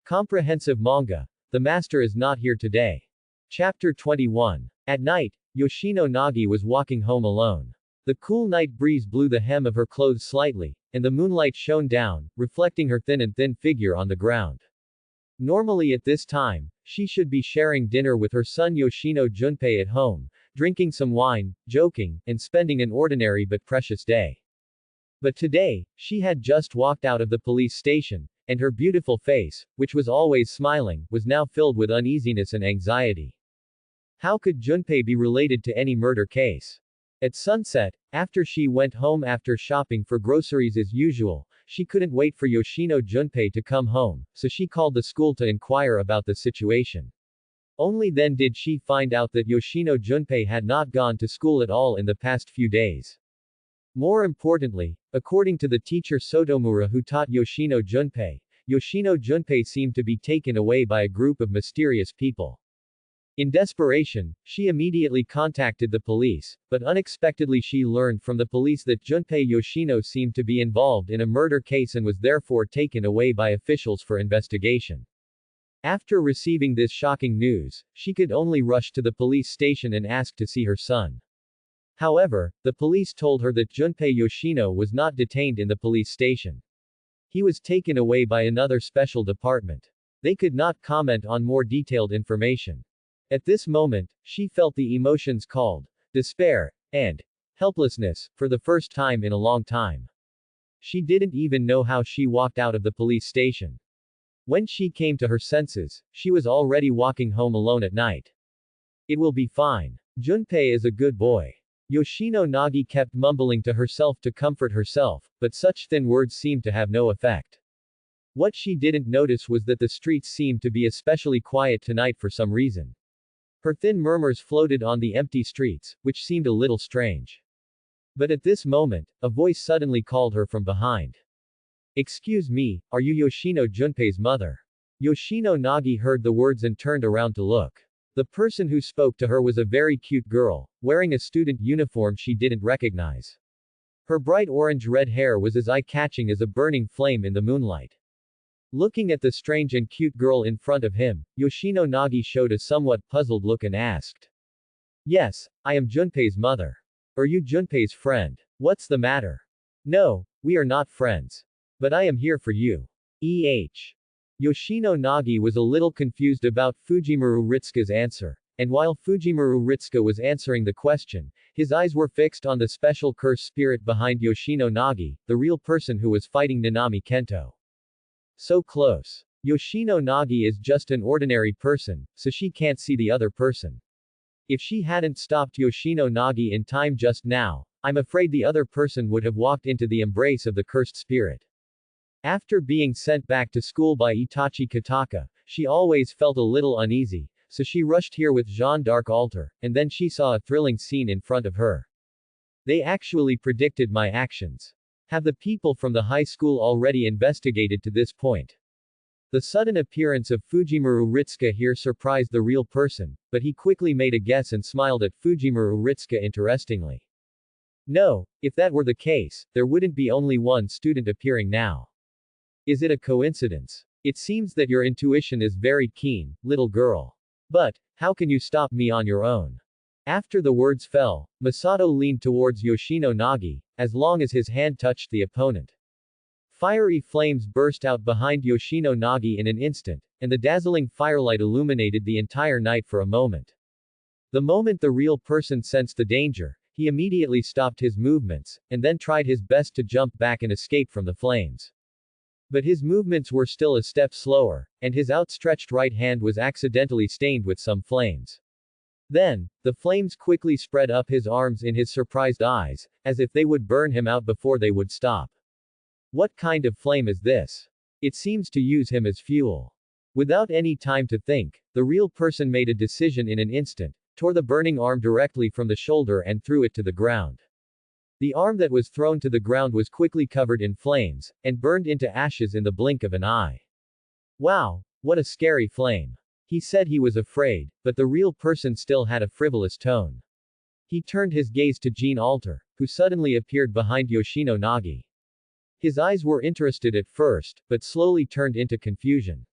Comprehensive manga. The master is not here today. Chapter 21. At night, Yoshino Nagi was walking home alone. The cool night breeze blew the hem of her clothes slightly, and the moonlight shone down, reflecting her thin figure on the ground. Normally at this time, she should be sharing dinner with her son Yoshino Junpei at home, drinking some wine, joking, and spending an ordinary but precious day. But today, she had just walked out of the police station, and her beautiful face, which was always smiling, was now filled with uneasiness and anxiety. How could Junpei be related to any murder case? At sunset, after she went home after shopping for groceries as usual, she couldn't wait for Yoshino Junpei to come home, so she called the school to inquire about the situation. Only then did she find out that Yoshino Junpei had not gone to school at all in the past few days. More importantly, according to the teacher Sotomura who taught Yoshino Junpei seemed to be taken away by a group of mysterious people. In desperation, she immediately contacted the police, but unexpectedly she learned from the police that Junpei Yoshino seemed to be involved in a murder case and was therefore taken away by officials for investigation. After receiving this shocking news, she could only rush to the police station and ask to see her son. However, the police told her that Junpei Yoshino was not detained in the police station. He was taken away by another special department. They could not comment on more detailed information. At this moment, she felt the emotions called despair and helplessness for the first time in a long time. She didn't even know how she walked out of the police station. When she came to her senses, she was already walking home alone at night. It will be fine. Junpei is a good boy. Yoshino Nagi kept mumbling to herself to comfort herself, but such thin words seemed to have no effect. What she didn't notice was that the streets seemed to be especially quiet tonight for some reason. Her thin murmurs floated on the empty streets, which seemed a little strange. But at this moment, a voice suddenly called her from behind. Excuse me, are you Yoshino Junpei's mother? Yoshino Nagi heard the words and turned around to look. The person who spoke to her was a very cute girl, wearing a student uniform she didn't recognize. Her bright orange-red hair was as eye-catching as a burning flame in the moonlight. Looking at the strange and cute girl in front of him, Yoshino Nagi showed a somewhat puzzled look and asked. Yes, I am Junpei's mother. Are you Junpei's friend? What's the matter? No, we are not friends. But I am here for you. Yoshino Nagi was a little confused about Fujimura Ritsuka's answer, and while Fujimura Ritsuka was answering the question, his eyes were fixed on the special curse spirit behind Yoshino Nagi, the real person who was fighting Nanami Kento. So close. Yoshino Nagi is just an ordinary person, so she can't see the other person. If she hadn't stopped Yoshino Nagi in time just now, I'm afraid the other person would have walked into the embrace of the cursed spirit. After being sent back to school by Itachi Kataka, she always felt a little uneasy, so she rushed here with Jeanne d'Arc altar, and then she saw a thrilling scene in front of her. They actually predicted my actions. Have the people from the high school already investigated to this point? The sudden appearance of Fujimura Ritsuka here surprised the real person, but he quickly made a guess and smiled at Fujimura Ritsuka interestingly. No, if that were the case, there wouldn't be only one student appearing now. Is it a coincidence? It seems that your intuition is very keen, little girl. But, how can you stop me on your own? After the words fell, Masato leaned towards Yoshino Nagi, as long as his hand touched the opponent. Fiery flames burst out behind Yoshino Nagi in an instant, and the dazzling firelight illuminated the entire night for a moment. The moment the real person sensed the danger, he immediately stopped his movements, and then tried his best to jump back and escape from the flames. But his movements were still a step slower, and his outstretched right hand was accidentally stained with some flames. Then, the flames quickly spread up his arms in his surprised eyes, as if they would burn him out before they would stop. What kind of flame is this? It seems to use him as fuel. Without any time to think, the real person made a decision in an instant, tore the burning arm directly from the shoulder and threw it to the ground. The arm that was thrown to the ground was quickly covered in flames, and burned into ashes in the blink of an eye. Wow, what a scary flame. He said he was afraid, but the real person still had a frivolous tone. He turned his gaze to Jean Alter, who suddenly appeared behind Yoshino Nagi. His eyes were interested at first, but slowly turned into confusion.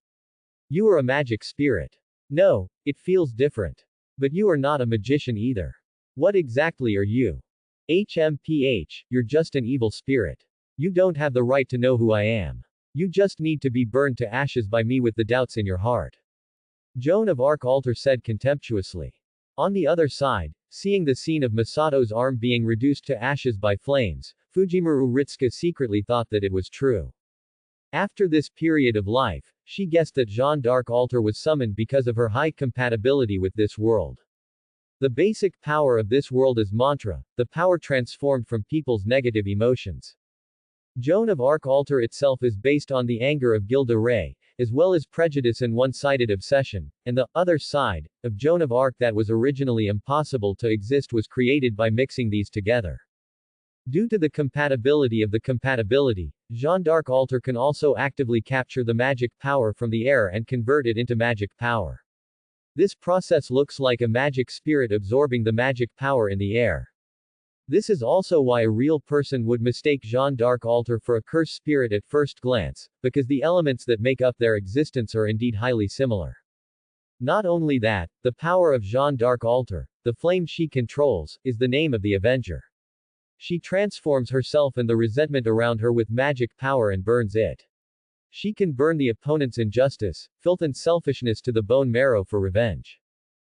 You are a magic spirit. No, it feels different. But you are not a magician either. What exactly are you? HMPH, you're just an evil spirit. You don't have the right to know who I am. You just need to be burned to ashes by me with the doubts in your heart. Joan of Arc Altar said contemptuously. On the other side, seeing the scene of Misato's arm being reduced to ashes by flames, Fujimaru Ritsuka secretly thought that it was true. After this period of life, she guessed that Jeanne d'Arc Altar was summoned because of her high compatibility with this world. The basic power of this world is mantra, the power transformed from people's negative emotions. Joan of Arc Altar itself is based on the anger of Gilda Ray, as well as prejudice and one-sided obsession, and the other side of Joan of Arc that was originally impossible to exist was created by mixing these together. Due to the compatibility of the compatibility, Jeanne d'Arc Altar can also actively capture the magic power from the air and convert it into magic power. This process looks like a magic spirit absorbing the magic power in the air. This is also why a real person would mistake Jeanne d'Arc Altar for a cursed spirit at first glance, because the elements that make up their existence are indeed highly similar. Not only that, the power of Jeanne d'Arc Altar, the flame she controls, is the name of the Avenger. She transforms herself and the resentment around her with magic power and burns it. She can burn the opponent's injustice, filth and selfishness to the bone marrow for revenge.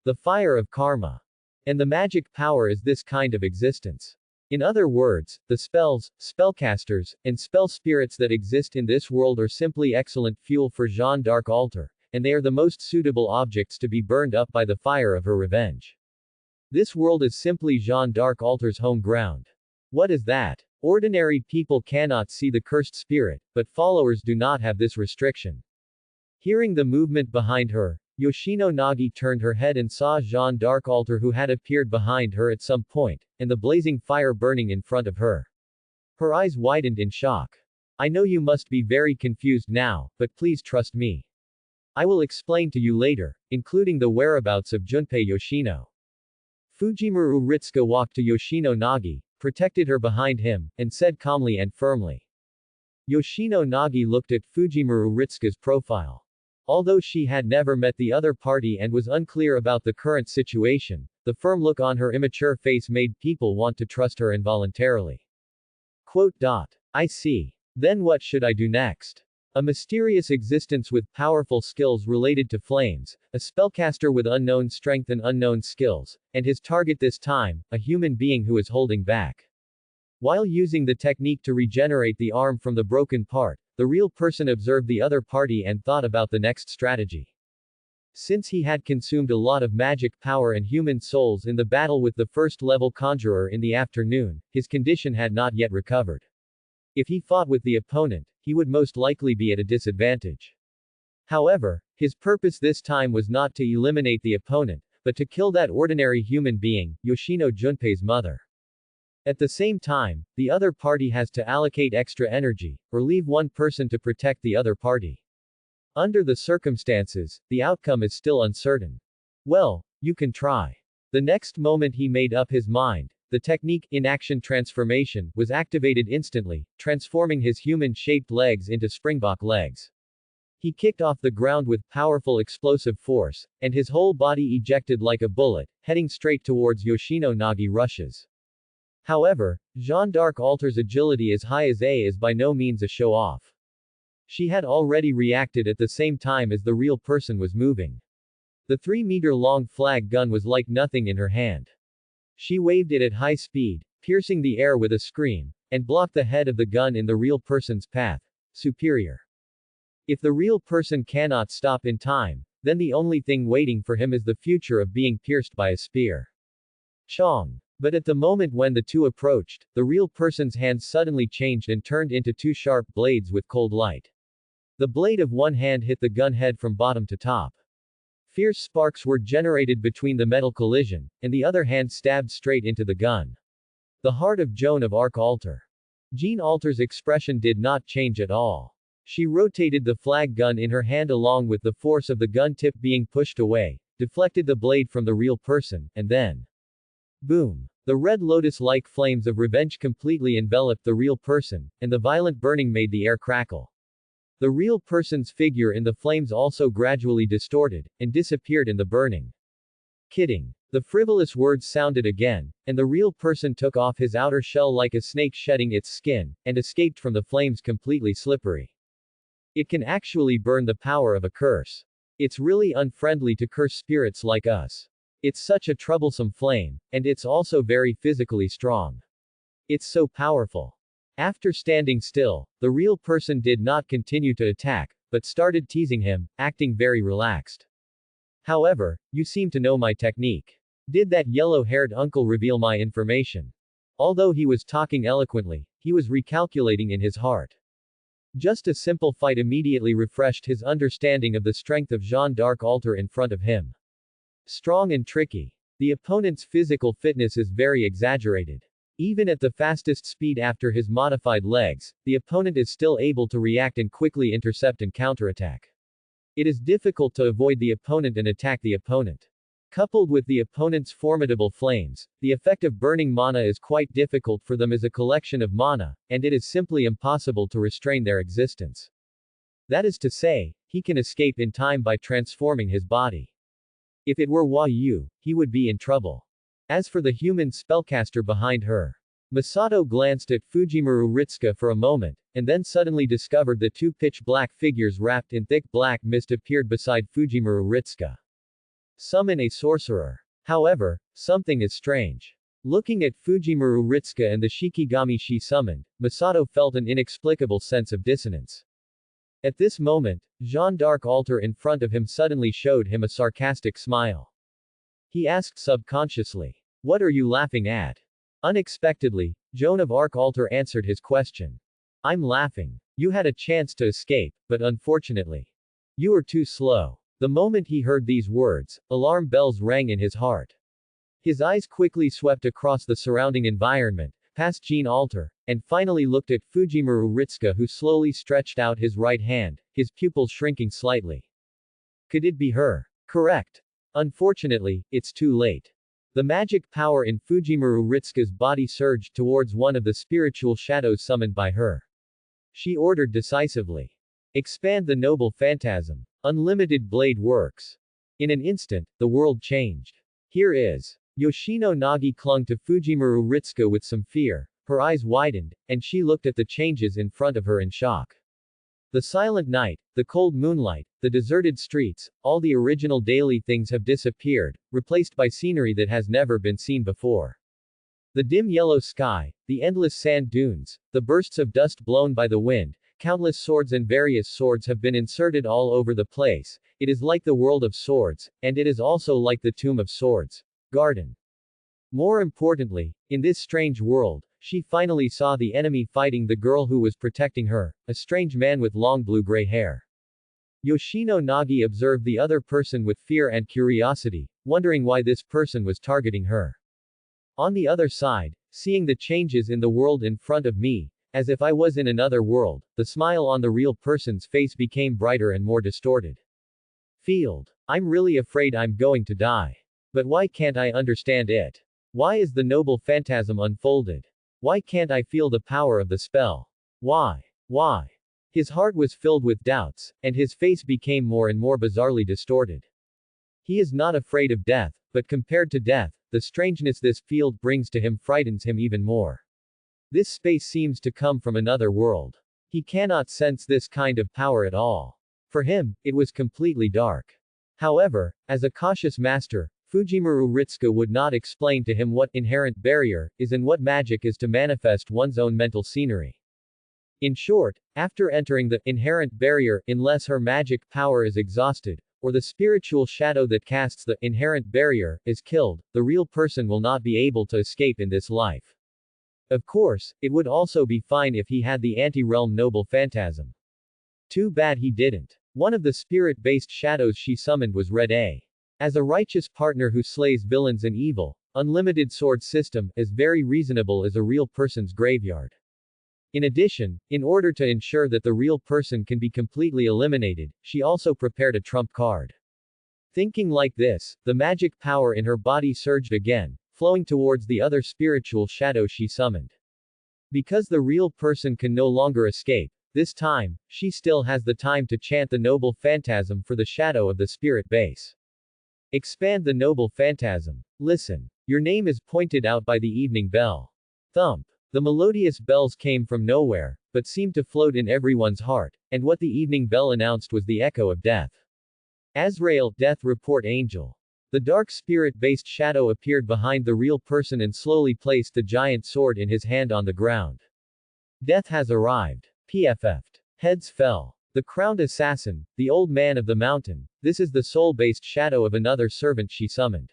The fire of karma. And the magic power is this kind of existence. In other words, the spells, spellcasters, and spell spirits that exist in this world are simply excellent fuel for Jeanne d'Arc Altar, and they are the most suitable objects to be burned up by the fire of her revenge. This world is simply Jeanne d'Arc Altar's home ground. What is that? Ordinary people cannot see the cursed spirit, but followers do not have this restriction. Hearing the movement behind her, Yoshino Nagi turned her head and saw Jeanne d'Arc Altar, who had appeared behind her at some point, and the blazing fire burning in front of her. Her eyes widened in shock. I know you must be very confused now, but please trust me. I will explain to you later, including the whereabouts of Junpei Yoshino. Fujimaru Ritsuka walked to Yoshino Nagi, protected her behind him, and said calmly and firmly. Yoshino Nagi looked at Fujimaru Ritsuka's profile. Although she had never met the other party and was unclear about the current situation, the firm look on her immature face made people want to trust her involuntarily. Quote. I see. Then what should I do next? A mysterious existence with powerful skills related to flames, a spellcaster with unknown strength and unknown skills, and his target this time, a human being who is holding back. While using the technique to regenerate the arm from the broken part, the real person observed the other party and thought about the next strategy. Since he had consumed a lot of magic power and human souls in the battle with the first-level conjurer in the afternoon, his condition had not yet recovered. If he fought with the opponent, he would most likely be at a disadvantage. However, his purpose this time was not to eliminate the opponent, but to kill that ordinary human being, Yoshino Junpei's mother. At the same time, the other party has to allocate extra energy, or leave one person to protect the other party. Under the circumstances, the outcome is still uncertain. Well, you can try. The next moment he made up his mind, the technique, inaction transformation, was activated instantly, transforming his human-shaped legs into springbok legs. He kicked off the ground with powerful explosive force, and his whole body ejected like a bullet, heading straight towards Yoshino Nagi rushes. However, Jeanne d'Arc Altar's agility as high as A is by no means a show-off. She had already reacted at the same time as the real person was moving. The 3-meter-long flag gun was like nothing in her hand. She waved it at high speed, piercing the air with a scream, and blocked the head of the gun in the real person's path. Superior. If the real person cannot stop in time, then the only thing waiting for him is the future of being pierced by a spear. Chong. But at the moment when the two approached, the real person's hands suddenly changed and turned into 2 sharp blades with cold light. The blade of one hand hit the gun head from bottom to top. Fierce sparks were generated between the metal collision, and the other hand stabbed straight into the gun. The heart of Joan of Arc Altar. Jeanne Altar's expression did not change at all. She rotated the flag gun in her hand along with the force of the gun tip being pushed away, deflected the blade from the real person, and then boom! The red lotus-like flames of revenge completely enveloped the real person, and the violent burning made the air crackle. The real person's figure in the flames also gradually distorted, and disappeared in the burning. Kidding. The frivolous words sounded again, and the real person took off his outer shell like a snake shedding its skin, and escaped from the flames completely slippery. It can actually burn the power of a curse. It's really unfriendly to curse spirits like us. It's such a troublesome flame, and it's also very physically strong. It's so powerful. After standing still, the real person did not continue to attack, but started teasing him, acting very relaxed. However, you seem to know my technique. Did that yellow-haired uncle reveal my information? Although he was talking eloquently, he was recalculating in his heart. Just a simple fight immediately refreshed his understanding of the strength of Jeanne d'Arc altar in front of him. Strong and tricky. The opponent's physical fitness is very exaggerated. Even at the fastest speed after his modified legs, the opponent is still able to react and quickly intercept and counterattack. It is difficult to avoid the opponent and attack the opponent. Coupled with the opponent's formidable flames, the effect of burning mana is quite difficult for them as a collection of mana, and it is simply impossible to restrain their existence. That is to say, he can escape in time by transforming his body. If it were Hua Yu, he would be in trouble. As for the human spellcaster behind her, Masato glanced at Fujimaru Ritsuka for a moment, and then suddenly discovered the two pitch-black figures wrapped in thick black mist appeared beside Fujimaru Ritsuka. Summon a sorcerer. However, something is strange. Looking at Fujimaru Ritsuka and the Shikigami she summoned, Masato felt an inexplicable sense of dissonance. At this moment, Jeanne d'Arc altar in front of him suddenly showed him a sarcastic smile. He asked subconsciously, "What are you laughing at?" Unexpectedly, Joan of Arc altar answered his question. "I'm laughing. You had a chance to escape, but unfortunately, you were too slow." The moment he heard these words, alarm bells rang in his heart. His eyes quickly swept across the surrounding environment, past Jeanne altar, and finally looked at Fujimaru Ritsuka, who slowly stretched out his right hand, his pupils shrinking slightly. Could it be her? Correct. Unfortunately, it's too late. The magic power in Fujimaru Ritsuka's body surged towards one of the spiritual shadows summoned by her. She ordered decisively. "Expand the noble phantasm. Unlimited blade works." In an instant, the world changed. Here is. Yoshino Nagi clung to Fujimaru Ritsuka with some fear, her eyes widened, and she looked at the changes in front of her in shock. The silent night, the cold moonlight, the deserted streets, all the original daily things have disappeared, replaced by scenery that has never been seen before. The dim yellow sky, the endless sand dunes, the bursts of dust blown by the wind, countless swords and various swords have been inserted all over the place. It is like the world of swords, and it is also like the tomb of swords. Garden. More importantly, in this strange world, she finally saw the enemy fighting the girl who was protecting her, a strange man with long blue-gray hair. Yoshino Nagi observed the other person with fear and curiosity, wondering why this person was targeting her. On the other side, seeing the changes in the world in front of me, as if I was in another world, the smile on the real person's face became brighter and more distorted. Field. I'm really afraid I'm going to die. But why can't I understand it? Why is the noble phantasm unfolded? Why can't I feel the power of the spell? Why? Why? His heart was filled with doubts, and his face became more and more bizarrely distorted. He is not afraid of death, but compared to death, the strangeness this field brings to him frightens him even more. This space seems to come from another world. He cannot sense this kind of power at all. For him, it was completely dark. However, as a cautious master, Fujimaru Ritsuka would not explain to him what inherent barrier is and what magic is to manifest one's own mental scenery. In short, after entering the inherent barrier, unless her magic power is exhausted, or the spiritual shadow that casts the inherent barrier is killed, the real person will not be able to escape in this life. Of course, it would also be fine if he had the anti-realm noble phantasm. Too bad he didn't. One of the spirit-based shadows she summoned was Red A. As a righteous partner who slays villains and evil, unlimited sword system is very reasonable as a real person's graveyard. In addition, in order to ensure that the real person can be completely eliminated, she also prepared a trump card. Thinking like this, the magic power in her body surged again, flowing towards the other spiritual shadow she summoned. Because the real person can no longer escape, This time, she still has the time to chant the noble phantasm for the shadow of the spirit base. Expand the noble phantasm. Listen. Your name is pointed out by the evening bell. Thump. The melodious bells came from nowhere, but seemed to float in everyone's heart, and what the evening bell announced was the echo of death. Azrael, Death Report Angel. The dark spirit-based shadow appeared behind the real person and slowly placed the giant sword in his hand on the ground. Death has arrived. PFF'd. Heads fell. The crowned assassin, the old man of the mountain, this is the soul-based shadow of another servant she summoned.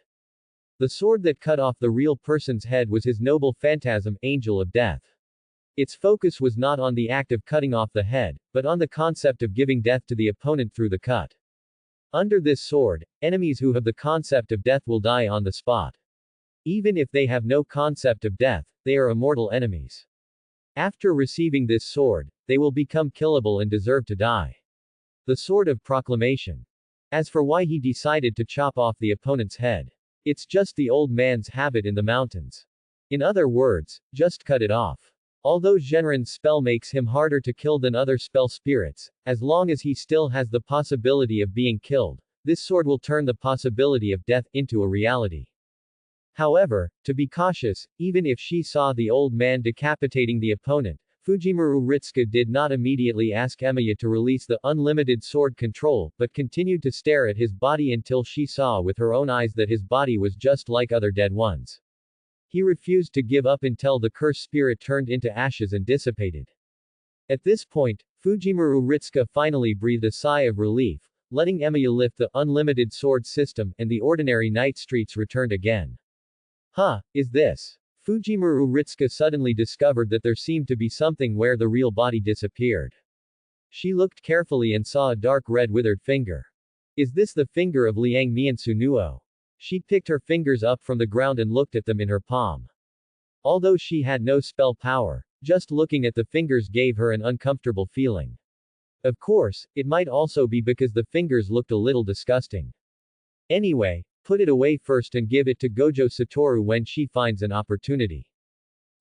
The sword that cut off the real person's head was his noble phantasm, Angel of Death. Its focus was not on the act of cutting off the head, but on the concept of giving death to the opponent through the cut. Under this sword, enemies who have the concept of death will die on the spot. Even if they have no concept of death, they are immortal enemies. After receiving this sword, they will become killable and deserve to die. The Sword of Proclamation. As for why he decided to chop off the opponent's head, it's just the old man's habit in the mountains. In other words, just cut it off. Although Shenron's spell makes him harder to kill than other spell spirits, as long as he still has the possibility of being killed, this sword will turn the possibility of death into a reality. However, to be cautious, even if she saw the old man decapitating the opponent, Fujimaru Ritsuka did not immediately ask Emiya to release the unlimited sword control, but continued to stare at his body until she saw with her own eyes that his body was just like other dead ones. He refused to give up until the cursed spirit turned into ashes and dissipated. At this point, Fujimaru Ritsuka finally breathed a sigh of relief, letting Emiya lift the unlimited sword system, and the ordinary night streets returned again. Is this? Fujimaru Ritsuka suddenly discovered that there seemed to be something where the real body disappeared. She looked carefully and saw a dark red withered finger. Is this the finger of Liang Miansunuo? She picked her fingers up from the ground and looked at them in her palm. Although she had no spell power, just looking at the fingers gave her an uncomfortable feeling. Of course, it might also be because the fingers looked a little disgusting. Anyway, put it away first and give it to Gojo Satoru when she finds an opportunity.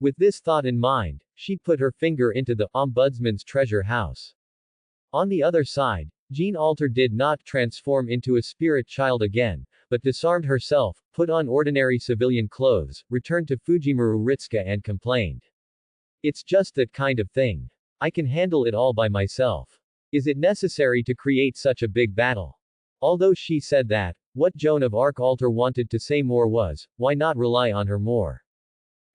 With this thought in mind, she put her finger into the ombudsman's treasure house. On the other side, Jean Alter did not transform into a spirit child again, but disarmed herself, put on ordinary civilian clothes, returned to Fujimaru Ritsuka and complained. It's just that kind of thing. I can handle it all by myself. Is it necessary to create such a big battle? Although she said that, what Joan of Arc Alter wanted to say more was, why not rely on her more?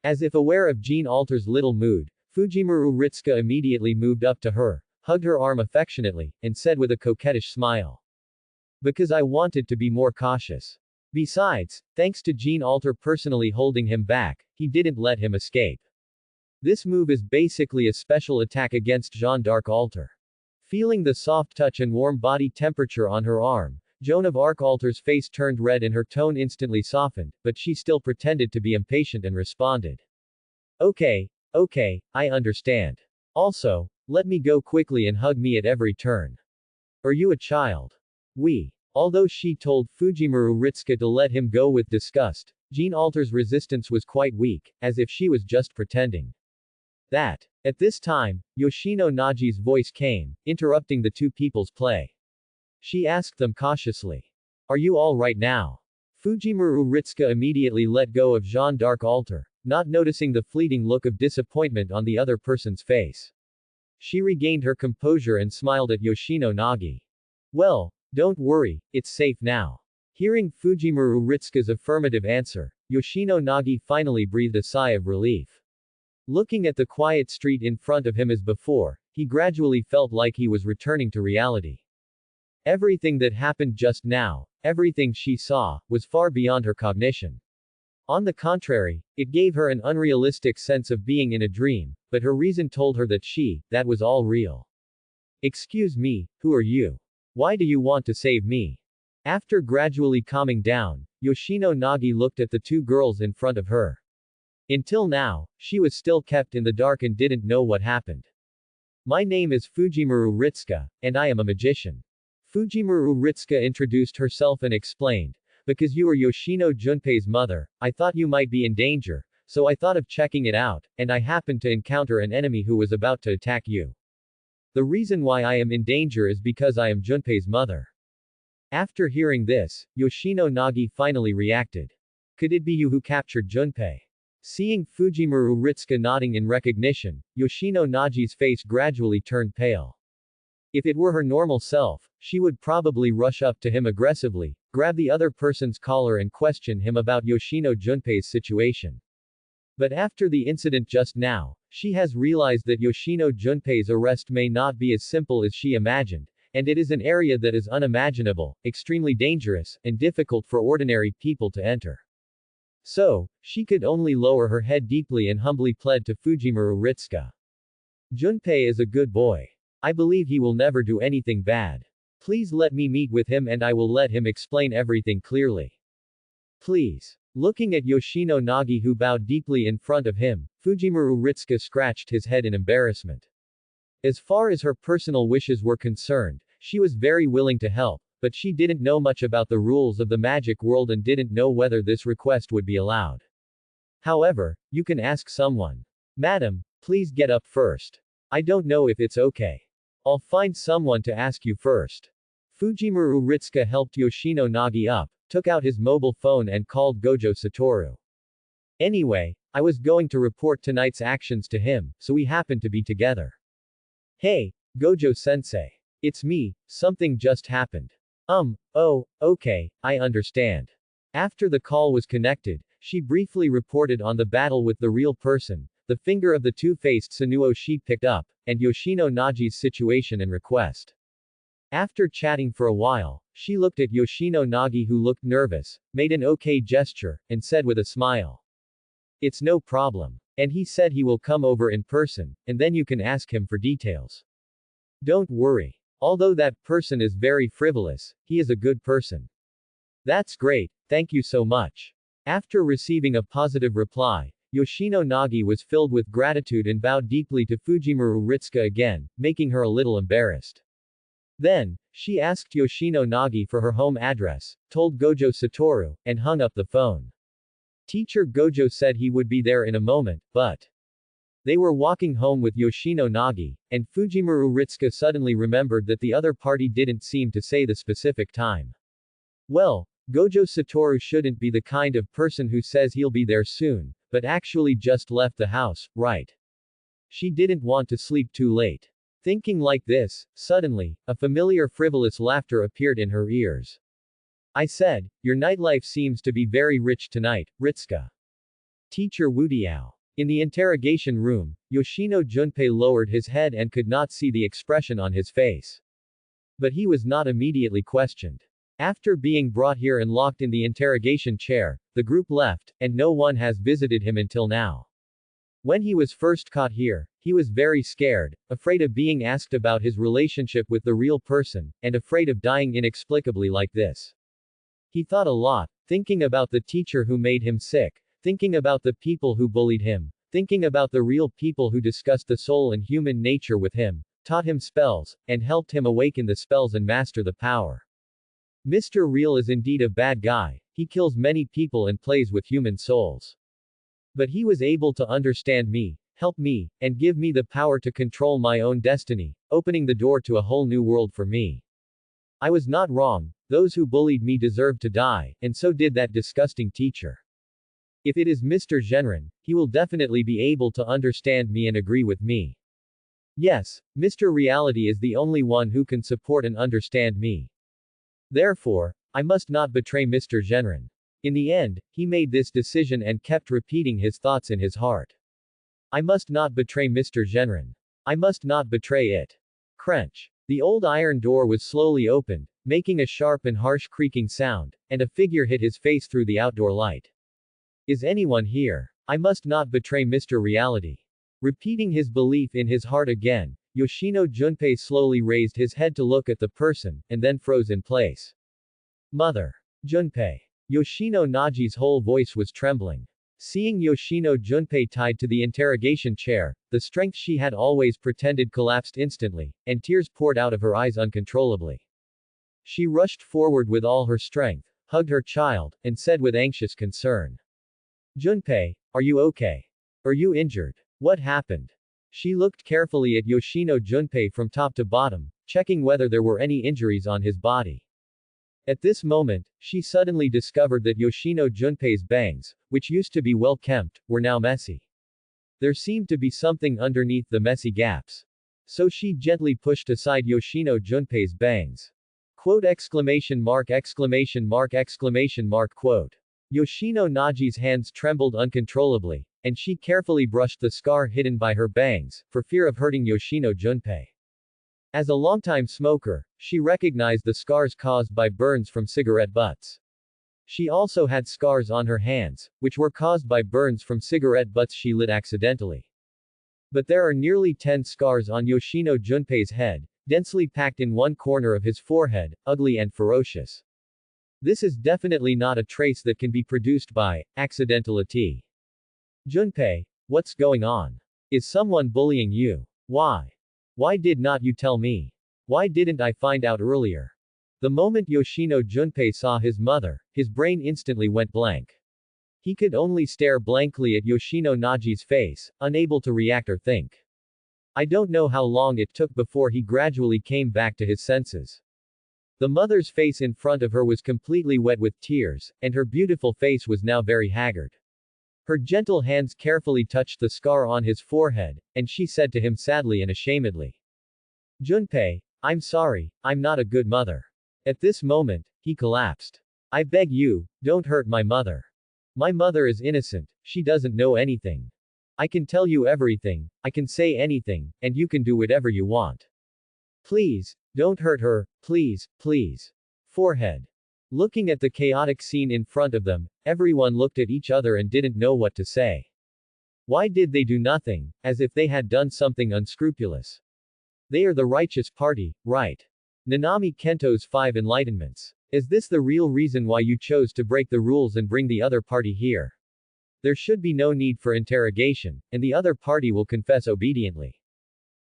As if aware of Jean Alter's little mood, Fujimaru Ritsuka immediately moved up to her, hugged her arm affectionately, and said with a coquettish smile. Because I wanted to be more cautious. Besides, thanks to Jean Alter personally holding him back, he didn't let him escape. This move is basically a special attack against Jeanne d'Arc Alter. Feeling the soft touch and warm body temperature on her arm, Joan of Arc Alter's face turned red and her tone instantly softened, but she still pretended to be impatient and responded. Okay, I understand. Also, let me go quickly and hug me at every turn. Are you a child? Although she told Fujimaru Ritsuka to let him go with disgust, Jean Alter's resistance was quite weak, as if she was just pretending. At this time, Yoshino Nagi's voice came, interrupting the two people's play. She asked them cautiously. Are you all right now? Fujimaru Ritsuka immediately let go of Jeanne d'Arc Alter, not noticing the fleeting look of disappointment on the other person's face. She regained her composure and smiled at Yoshino Nagi. Well, don't worry, it's safe now. Hearing Fujimaru Ritsuka's affirmative answer, Yoshino Nagi finally breathed a sigh of relief. Looking at the quiet street in front of him as before, he gradually felt like he was returning to reality. Everything that happened just now, everything she saw, was far beyond her cognition. On the contrary, it gave her an unrealistic sense of being in a dream, but her reason told her that was all real. Excuse me, who are you? Why do you want to save me? After gradually calming down, Yoshino Nagi looked at the two girls in front of her. Until now, she was still kept in the dark and didn't know what happened. My name is Fujimaru Ritsuka, and I am a magician. Fujimaru Ritsuka introduced herself and explained, because you are Yoshino Junpei's mother, I thought you might be in danger, so I thought of checking it out, and I happened to encounter an enemy who was about to attack you. The reason why I am in danger is because I am Junpei's mother. After hearing this, Yoshino Nagi finally reacted. Could it be you who captured Junpei? Seeing Fujimaru Ritsuka nodding in recognition, Yoshino Nagi's face gradually turned pale. If it were her normal self, she would probably rush up to him aggressively, grab the other person's collar and question him about Yoshino Junpei's situation. But after the incident just now, she has realized that Yoshino Junpei's arrest may not be as simple as she imagined, and it is an area that is unimaginable, extremely dangerous, and difficult for ordinary people to enter. So, she could only lower her head deeply and humbly pled to Fujimaru Ritsuka. Junpei is a good boy. I believe he will never do anything bad. Please let me meet with him and I will let him explain everything clearly. Please. Looking at Yoshino Nagi who bowed deeply in front of him, Fujimaru Ritsuka scratched his head in embarrassment. As far as her personal wishes were concerned, she was very willing to help, but she didn't know much about the rules of the magic world and didn't know whether this request would be allowed. However, you can ask someone. Madam, please get up first. I don't know if it's okay. I'll find someone to ask you first. Fujimaru Ritsuka helped Yoshino Nagi up, took out his mobile phone and called Gojo Satoru. Anyway, I was going to report tonight's actions to him, so we happened to be together. Hey, Gojo-sensei. It's me, something just happened. Oh, okay, I understand. After the call was connected, she briefly reported on the battle with the real person, the finger of the two-faced Sanuo she picked up, and Yoshino Nagi's situation and request. After chatting for a while, she looked at Yoshino Nagi who looked nervous, made an okay gesture, and said with a smile. It's no problem. And he said he will come over in person, and then you can ask him for details. Don't worry. Although that person is very frivolous, he is a good person. That's great, thank you so much. After receiving a positive reply, Yoshino Nagi was filled with gratitude and bowed deeply to Fujimaru Ritsuka again, making her a little embarrassed. Then, she asked Yoshino Nagi for her home address, told Gojo Satoru, and hung up the phone. Teacher Gojo said he would be there in a moment, but they were walking home with Yoshino Nagi, and Fujimaru Ritsuka suddenly remembered that the other party didn't seem to say the specific time. Well, Gojo Satoru shouldn't be the kind of person who says he'll be there soon, but actually just left the house, right? She didn't want to sleep too late. Thinking like this, suddenly, a familiar frivolous laughter appeared in her ears. I said, your nightlife seems to be very rich tonight, Ritsuka. Teacher Wudiao. In the interrogation room, Yoshino Junpei lowered his head and could not see the expression on his face. But he was not immediately questioned. After being brought here and locked in the interrogation chair, the group left, and no one has visited him until now. When he was first caught here, he was very scared, afraid of being asked about his relationship with the real person, and afraid of dying inexplicably like this. He thought a lot, thinking about the teacher who made him sick, thinking about the people who bullied him, thinking about the real people who discussed the soul and human nature with him, taught him spells, and helped him awaken the spells and master the power. Mr. Real is indeed a bad guy, he kills many people and plays with human souls. But he was able to understand me, help me, and give me the power to control my own destiny, opening the door to a whole new world for me. I was not wrong, those who bullied me deserved to die, and so did that disgusting teacher. If it is Mr. Genren, he will definitely be able to understand me and agree with me. Yes, Mr. Reality is the only one who can support and understand me. Therefore, I must not betray Mr. Genren. In the end, he made this decision and kept repeating his thoughts in his heart. I must not betray Mr. Genren. I must not betray it. Crench. The old iron door was slowly opened, making a sharp and harsh creaking sound, and a figure hit his face through the outdoor light. Is anyone here? I must not betray Mr. Reality. Repeating his belief in his heart again, Yoshino Junpei slowly raised his head to look at the person, and then froze in place. Mother. Junpei. Yoshino Nagi's whole voice was trembling. Seeing Yoshino Junpei tied to the interrogation chair, the strength she had always pretended collapsed instantly, and tears poured out of her eyes uncontrollably. She rushed forward with all her strength, hugged her child, and said with anxious concern. Junpei, are you okay? Are you injured? What happened? She looked carefully at Yoshino Junpei from top to bottom, checking whether there were any injuries on his body. At this moment, she suddenly discovered that Yoshino Junpei's bangs, which used to be well kempt, were now messy. There seemed to be something underneath the messy gaps. So she gently pushed aside Yoshino Junpei's bangs. Quote exclamation mark exclamation mark exclamation mark quote. Yoshino Nagi's hands trembled uncontrollably, and she carefully brushed the scar hidden by her bangs, for fear of hurting Yoshino Junpei. As a longtime smoker, she recognized the scars caused by burns from cigarette butts. She also had scars on her hands, which were caused by burns from cigarette butts she lit accidentally. But there are nearly 10 scars on Yoshino Junpei's head, densely packed in one corner of his forehead, ugly and ferocious. This is definitely not a trace that can be produced by accidentality. Junpei, what's going on? Is someone bullying you? Why? Why did not you tell me? Why didn't I find out earlier? The moment Yoshino Junpei saw his mother, his brain instantly went blank. He could only stare blankly at Yoshino Nagi's face, unable to react or think. I don't know how long it took before he gradually came back to his senses. The mother's face in front of her was completely wet with tears, and her beautiful face was now very haggard. Her gentle hands carefully touched the scar on his forehead, and she said to him sadly and ashamedly, Junpei, I'm sorry, I'm not a good mother. At this moment, he collapsed. I beg you, don't hurt my mother. My mother is innocent, she doesn't know anything. I can tell you everything, I can say anything, and you can do whatever you want. Please, don't hurt her, please, please. Forehead. Looking at the chaotic scene in front of them, everyone looked at each other and didn't know what to say. Why did they do nothing, as if they had done something unscrupulous? They are the righteous party, right? Nanami Kento's 5 enlightenments. Is this the real reason why you chose to break the rules and bring the other party here? There should be no need for interrogation, and the other party will confess obediently.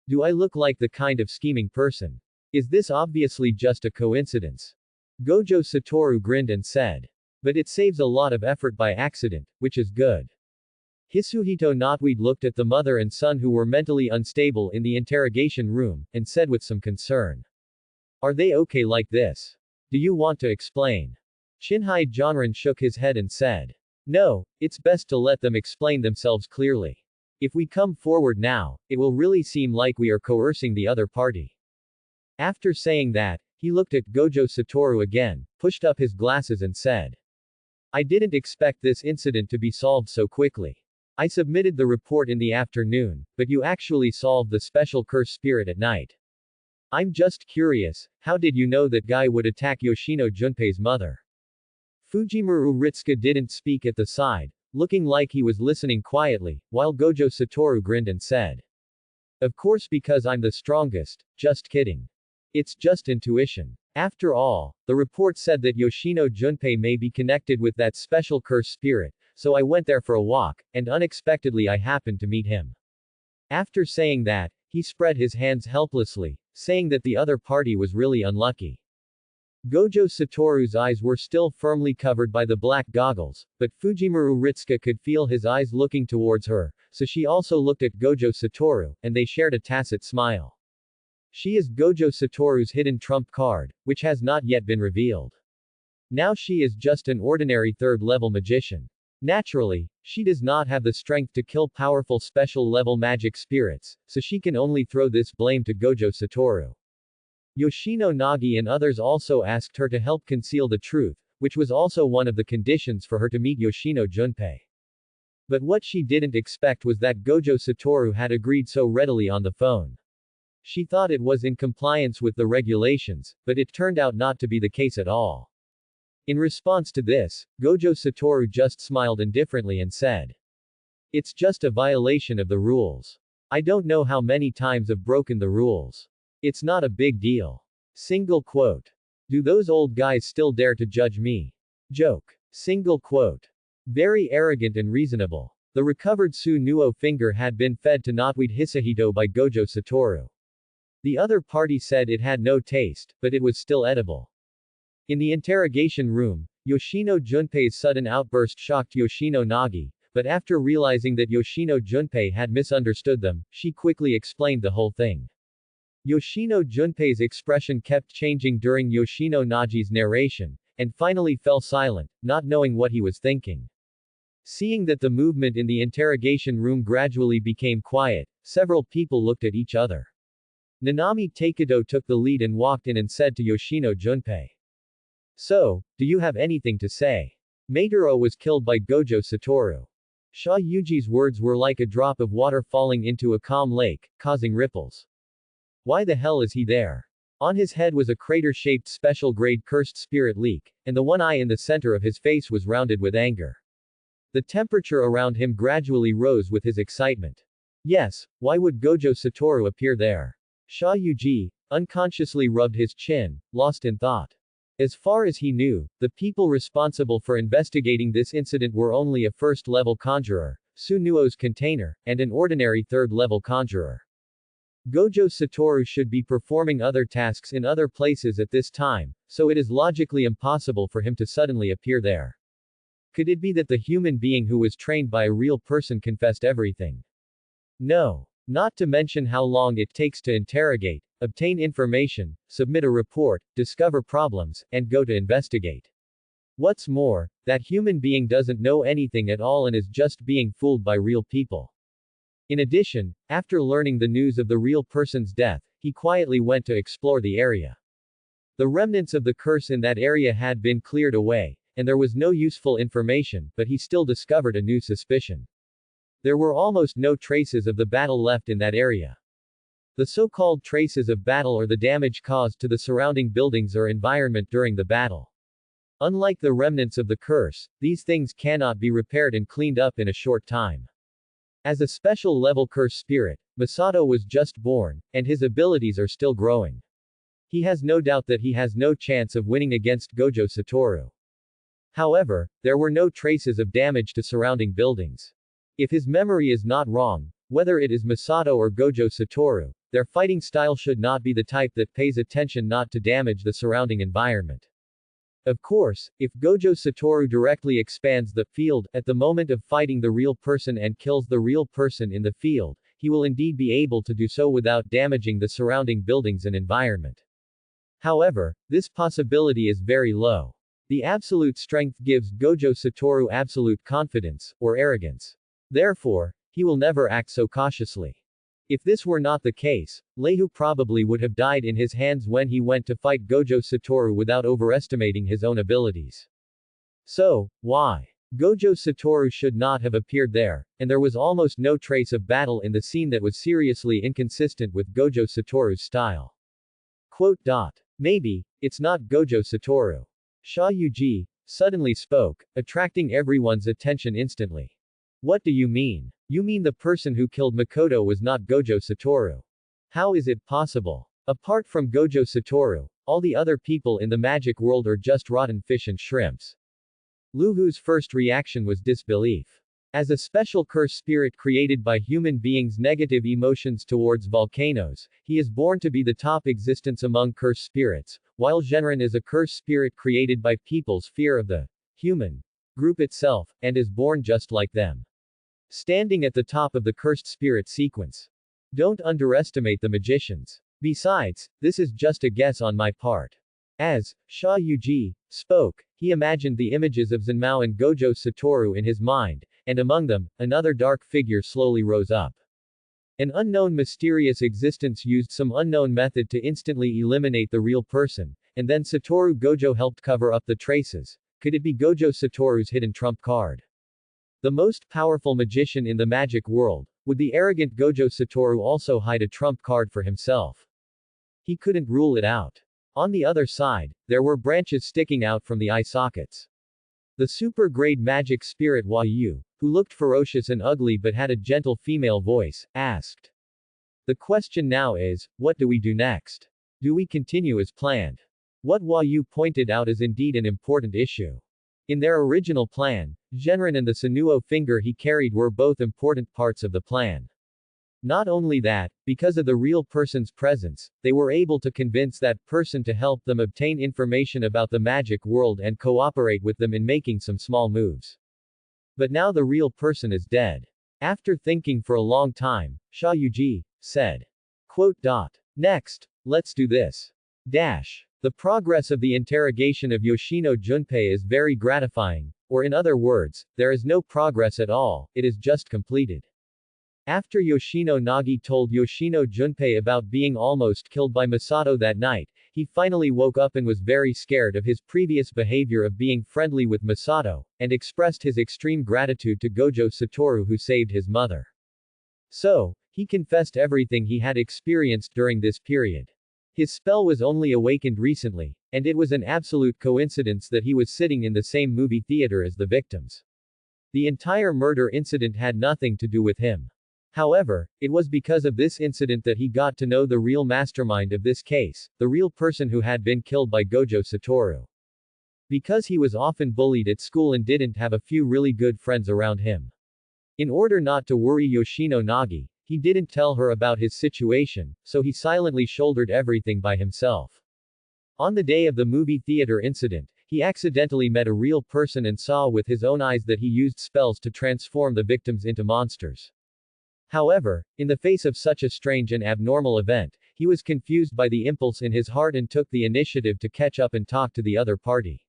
Do I look like the kind of scheming person? Is this obviously just a coincidence? Gojo Satoru grinned and said. But it saves a lot of effort by accident, which is good. Hisuhito Notweed looked at the mother and son who were mentally unstable in the interrogation room, and said with some concern. Are they okay like this? Do you want to explain? Shinhei Jonran shook his head and said. No, it's best to let them explain themselves clearly. If we come forward now, it will really seem like we are coercing the other party. After saying that, he looked at Gojo Satoru again, pushed up his glasses and said. I didn't expect this incident to be solved so quickly. I submitted the report in the afternoon, but you actually solved the special curse spirit at night. I'm just curious, how did you know that guy would attack Yoshino Junpei's mother? Fujimaru Ritsuka didn't speak at the side, looking like he was listening quietly, while Gojo Satoru grinned and said. Of course because I'm the strongest, just kidding. It's just intuition. After all, the report said that Yoshino Junpei may be connected with that special curse spirit, so I went there for a walk, and unexpectedly I happened to meet him. After saying that, he spread his hands helplessly, saying that the other party was really unlucky. Gojo Satoru's eyes were still firmly covered by the black goggles, but Fujimaru Ritsuka could feel his eyes looking towards her, so she also looked at Gojo Satoru, and they shared a tacit smile. She is Gojo Satoru's hidden trump card, which has not yet been revealed. Now she is just an ordinary third-level magician. Naturally, she does not have the strength to kill powerful special-level magic spirits, so she can only throw this blame to Gojo Satoru. Yoshino Nagi and others also asked her to help conceal the truth, which was also one of the conditions for her to meet Yoshino Junpei. But what she didn't expect was that Gojo Satoru had agreed so readily on the phone. She thought it was in compliance with the regulations, but it turned out not to be the case at all. In response to this, Gojo Satoru just smiled indifferently and said. It's just a violation of the rules. I don't know how many times I've broken the rules. It's not a big deal. Single quote. Do those old guys still dare to judge me? Joke. Single quote. Very arrogant and reasonable. The recovered Su-Nuo finger had been fed to Notweed Hisahito by Gojo Satoru. The other party said it had no taste, but it was still edible. In the interrogation room, Yoshino Junpei's sudden outburst shocked Yoshino Nagi, but after realizing that Yoshino Junpei had misunderstood them, she quickly explained the whole thing. Yoshino Junpei's expression kept changing during Yoshino Nagi's narration, and finally fell silent, not knowing what he was thinking. Seeing that the movement in the interrogation room gradually became quiet, several people looked at each other. Nanami Takedo took the lead and walked in and said to Yoshino Junpei. So, do you have anything to say? Meitaro was killed by Gojo Satoru. Sha Yuji's words were like a drop of water falling into a calm lake, causing ripples. Why the hell is he there? On his head was a crater-shaped special-grade cursed spirit leak, and the one eye in the center of his face was rounded with anger. The temperature around him gradually rose with his excitement. Yes, why would Gojo Satoru appear there? Sha Yuji unconsciously rubbed his chin, lost in thought. As far as he knew, the people responsible for investigating this incident were only a first-level conjurer, Sunuo's container, and an ordinary third-level conjurer. Gojo Satoru should be performing other tasks in other places at this time, so it is logically impossible for him to suddenly appear there. Could it be that the human being who was trained by a real person confessed everything? No. Not to mention how long it takes to interrogate, obtain information, submit a report, discover problems, and go to investigate. What's more, that human being doesn't know anything at all and is just being fooled by real people. In addition, after learning the news of the real person's death, he quietly went to explore the area. The remnants of the curse in that area had been cleared away, and there was no useful information, but he still discovered a new suspicion. There were almost no traces of the battle left in that area. The so-called traces of battle are the damage caused to the surrounding buildings or environment during the battle. Unlike the remnants of the curse, these things cannot be repaired and cleaned up in a short time. As a special level curse spirit, Masato was just born, and his abilities are still growing. He has no doubt that he has no chance of winning against Gojo Satoru. However, there were no traces of damage to surrounding buildings. If his memory is not wrong, whether it is Masato or Gojo Satoru, their fighting style should not be the type that pays attention not to damage the surrounding environment. Of course, if Gojo Satoru directly expands the field at the moment of fighting the real person and kills the real person in the field, he will indeed be able to do so without damaging the surrounding buildings and environment. However, this possibility is very low. The absolute strength gives Gojo Satoru absolute confidence, or arrogance. Therefore, he will never act so cautiously. If this were not the case, Lehu probably would have died in his hands when he went to fight Gojo Satoru without overestimating his own abilities. So, why? Gojo Satoru should not have appeared there, and there was almost no trace of battle in the scene that was seriously inconsistent with Gojo Satoru's style. Maybe, it's not Gojo Satoru. Sha Yuji suddenly spoke, attracting everyone's attention instantly. What do you mean? You mean the person who killed Makoto was not Gojo Satoru? How is it possible? Apart from Gojo Satoru, all the other people in the magic world are just rotten fish and shrimps. Luhu's first reaction was disbelief. As a special curse spirit created by human beings' negative emotions towards volcanoes, he is born to be the top existence among curse spirits, while Genren is a curse spirit created by people's fear of the human group itself, and is born just like them. Standing at the top of the cursed spirit sequence. Don't underestimate the magicians. Besides, this is just a guess on my part. As Sha Yuji spoke, he imagined the images of Zenmao and Gojo Satoru in his mind, and among them, another dark figure slowly rose up. An unknown mysterious existence used some unknown method to instantly eliminate the real person, and then Satoru Gojo helped cover up the traces. Could it be Gojo Satoru's hidden trump card? The most powerful magician in the magic world, would the arrogant Gojo Satoru also hide a trump card for himself? He couldn't rule it out. On the other side, there were branches sticking out from the eye sockets. The super-grade magic spirit Hua Yu, who looked ferocious and ugly but had a gentle female voice, asked. The question now is, what do we do next? Do we continue as planned? What Hua Yu pointed out is indeed an important issue. In their original plan, Genren and the Sunuo finger he carried were both important parts of the plan. Not only that, because of the real person's presence, they were able to convince that person to help them obtain information about the magic world and cooperate with them in making some small moves. But now the real person is dead. After thinking for a long time, Sha Yuji said. Quote. Next, let's do this. The progress of the interrogation of Yoshino Junpei is very gratifying, or in other words, there is no progress at all, it is just completed. After Yoshino Nagi told Yoshino Junpei about being almost killed by Masato that night, he finally woke up and was very scared of his previous behavior of being friendly with Masato, and expressed his extreme gratitude to Gojo Satoru who saved his mother. So, he confessed everything he had experienced during this period. His spell was only awakened recently, and it was an absolute coincidence that he was sitting in the same movie theater as the victims. The entire murder incident had nothing to do with him. However, it was because of this incident that he got to know the real mastermind of this case, the real person who had been killed by Gojo Satoru. Because he was often bullied at school and didn't have a few really good friends around him. In order not to worry Yoshino Nagi, he didn't tell her about his situation, so he silently shouldered everything by himself. On the day of the movie theater incident, he accidentally met a real person and saw with his own eyes that he used spells to transform the victims into monsters. However, in the face of such a strange and abnormal event, he was confused by the impulse in his heart and took the initiative to catch up and talk to the other party.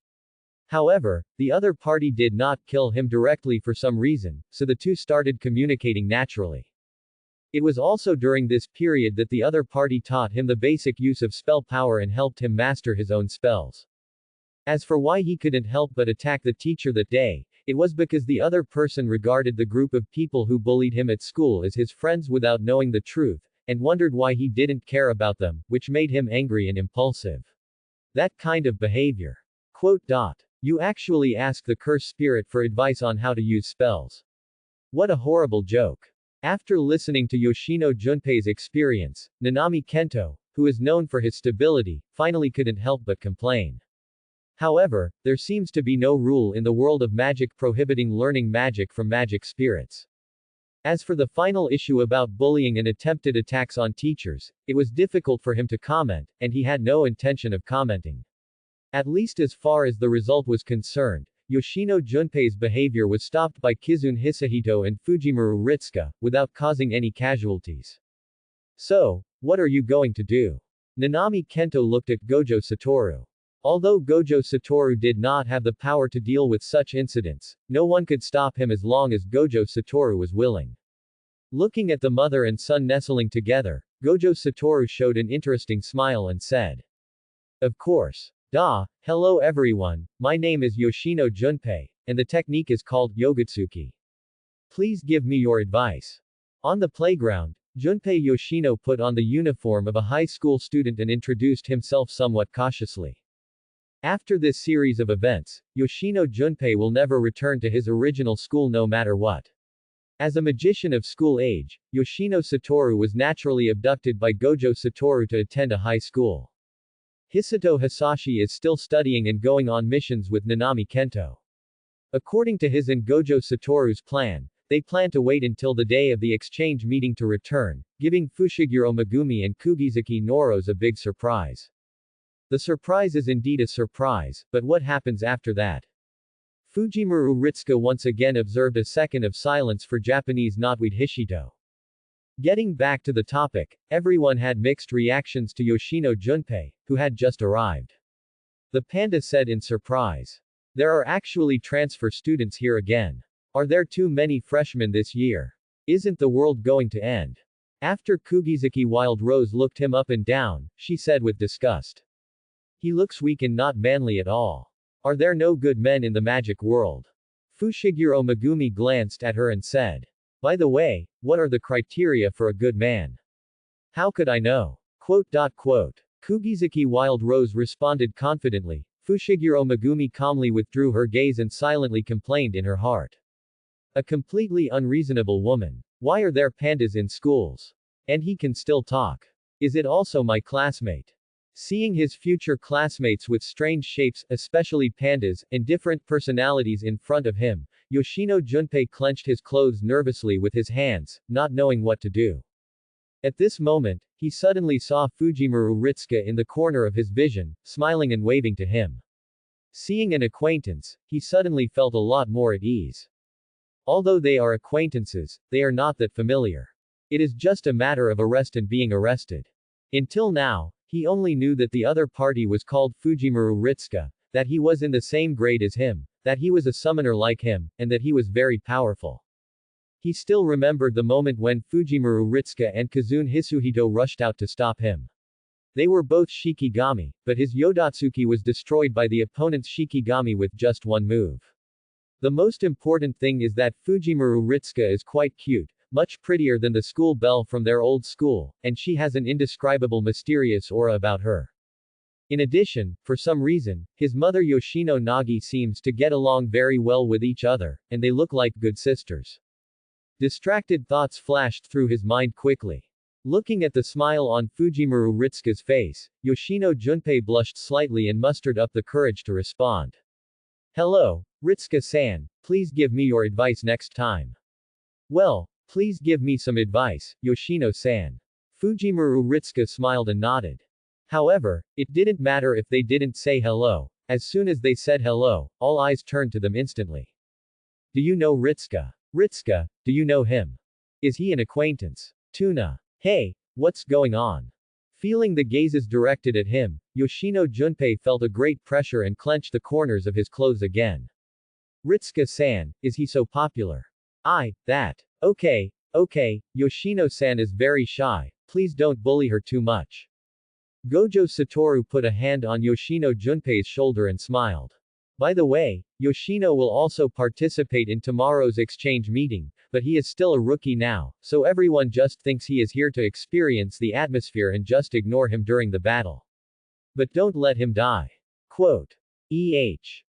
However, the other party did not kill him directly for some reason, so the two started communicating naturally. It was also during this period that the other party taught him the basic use of spell power and helped him master his own spells. As for why he couldn't help but attack the teacher that day, it was because the other person regarded the group of people who bullied him at school as his friends without knowing the truth, and wondered why he didn't care about them, which made him angry and impulsive. That kind of behavior. Quote. You actually ask the curse spirit for advice on how to use spells. What a horrible joke. After listening to Yoshino Junpei's experience, Nanami Kento, who is known for his stability, finally couldn't help but complain. However, there seems to be no rule in the world of magic prohibiting learning magic from magic spirits. As for the final issue about bullying and attempted attacks on teachers, it was difficult for him to comment, and he had no intention of commenting. At least as far as the result was concerned, Yoshino Junpei's behavior was stopped by Kizune Hisahito and Fujimaru Ritsuka, without causing any casualties. So, what are you going to do? Nanami Kento looked at Gojo Satoru. Although Gojo Satoru did not have the power to deal with such incidents, no one could stop him as long as Gojo Satoru was willing. Looking at the mother and son nestling together, Gojo Satoru showed an interesting smile and said. Of course. Hello everyone, my name is Yoshino Junpei, and the technique is called Yogutsuki. Please give me your advice. On the playground, Junpei Yoshino put on the uniform of a high school student and introduced himself somewhat cautiously. After this series of events, Yoshino Junpei will never return to his original school no matter what. As a magician of school age, Yoshino Satoru was naturally abducted by Gojo Satoru to attend a high school. Hisato Hisashi is still studying and going on missions with Nanami Kento. According to his and Gojo Satoru's plan, they plan to wait until the day of the exchange meeting to return, giving Fushiguro Megumi and Kugizaki Noros a big surprise. The surprise is indeed a surprise, but what happens after that? Fujimaru Ritsuka once again observed a second of silence for Japanese knotweed Hishito. Getting back to the topic, everyone had mixed reactions to Yoshino Junpei, who had just arrived. The panda said in surprise. There are actually transfer students here again. Are there too many freshmen this year? Isn't the world going to end? After Kugizaki Wild Rose looked him up and down, she said with disgust. He looks weak and not manly at all. Are there no good men in the magic world? Fushiguro Megumi glanced at her and said. By the way, what are the criteria for a good man? How could I know? Kugizaki Wild Rose responded confidently. Fushiguro Megumi calmly withdrew her gaze and silently complained in her heart. A completely unreasonable woman. Why are there pandas in schools? And he can still talk. Is it also my classmate? Seeing his future classmates with strange shapes, especially pandas, and different personalities in front of him, Yoshino Junpei clenched his clothes nervously with his hands, not knowing what to do. At this moment, he suddenly saw Fujimaru Ritsuka in the corner of his vision, smiling and waving to him. Seeing an acquaintance, he suddenly felt a lot more at ease. Although they are acquaintances, they are not that familiar. It is just a matter of arrest and being arrested. Until now, he only knew that the other party was called Fujimaru Ritsuka, that he was in the same grade as him, that he was a summoner like him, and that he was very powerful. He still remembered the moment when Fujimaru Ritsuka and Kazune Hisuhito rushed out to stop him. They were both Shikigami, but his Yodatsuki was destroyed by the opponent's Shikigami with just one move. The most important thing is that Fujimaru Ritsuka is quite cute, much prettier than the school belle from their old school, and she has an indescribable mysterious aura about her. In addition, for some reason, his mother Yoshino Nagi seems to get along very well with each other, and they look like good sisters. Distracted thoughts flashed through his mind quickly. Looking at the smile on Fujimaru Ritsuka's face, Yoshino Junpei blushed slightly and mustered up the courage to respond. Hello, Ritsuka-san, please give me your advice next time. Well, please give me some advice, Yoshino-san. Fujimaru Ritsuka smiled and nodded. However, it didn't matter if they didn't say hello. As soon as they said hello, all eyes turned to them instantly. Do you know Ritsuka? Ritsuka, do you know him? Is he an acquaintance? Tuna. Hey, what's going on? Feeling the gazes directed at him, Yoshino Junpei felt a great pressure and clenched the corners of his clothes again. Ritsuka-san, is he so popular? That. Okay, Yoshino-san is very shy, please don't bully her too much. Gojo Satoru put a hand on Yoshino Junpei's shoulder and smiled. By the way, Yoshino will also participate in tomorrow's exchange meeting, but he is still a rookie now, so everyone just thinks he is here to experience the atmosphere and just ignore him during the battle. But don't let him die. Quote.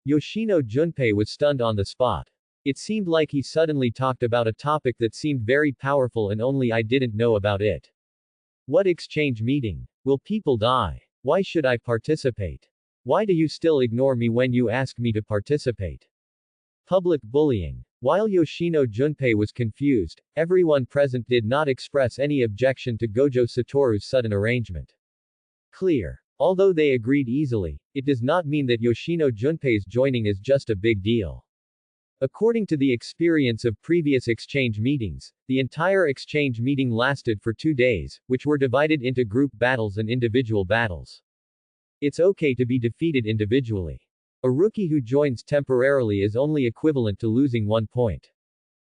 Yoshino Junpei was stunned on the spot. It seemed like he suddenly talked about a topic that seemed very powerful and only I didn't know about it. What exchange meeting? Will people die? Why should I participate? Why do you still ignore me when you ask me to participate? Public bullying. While Yoshino Junpei was confused, everyone present did not express any objection to Gojo Satoru's sudden arrangement. Clear. Although they agreed easily, it does not mean that Yoshino Junpei's joining is just a big deal. According to the experience of previous exchange meetings, the entire exchange meeting lasted for 2 days, which were divided into group battles and individual battles. It's okay to be defeated individually. A rookie who joins temporarily is only equivalent to losing 1 point.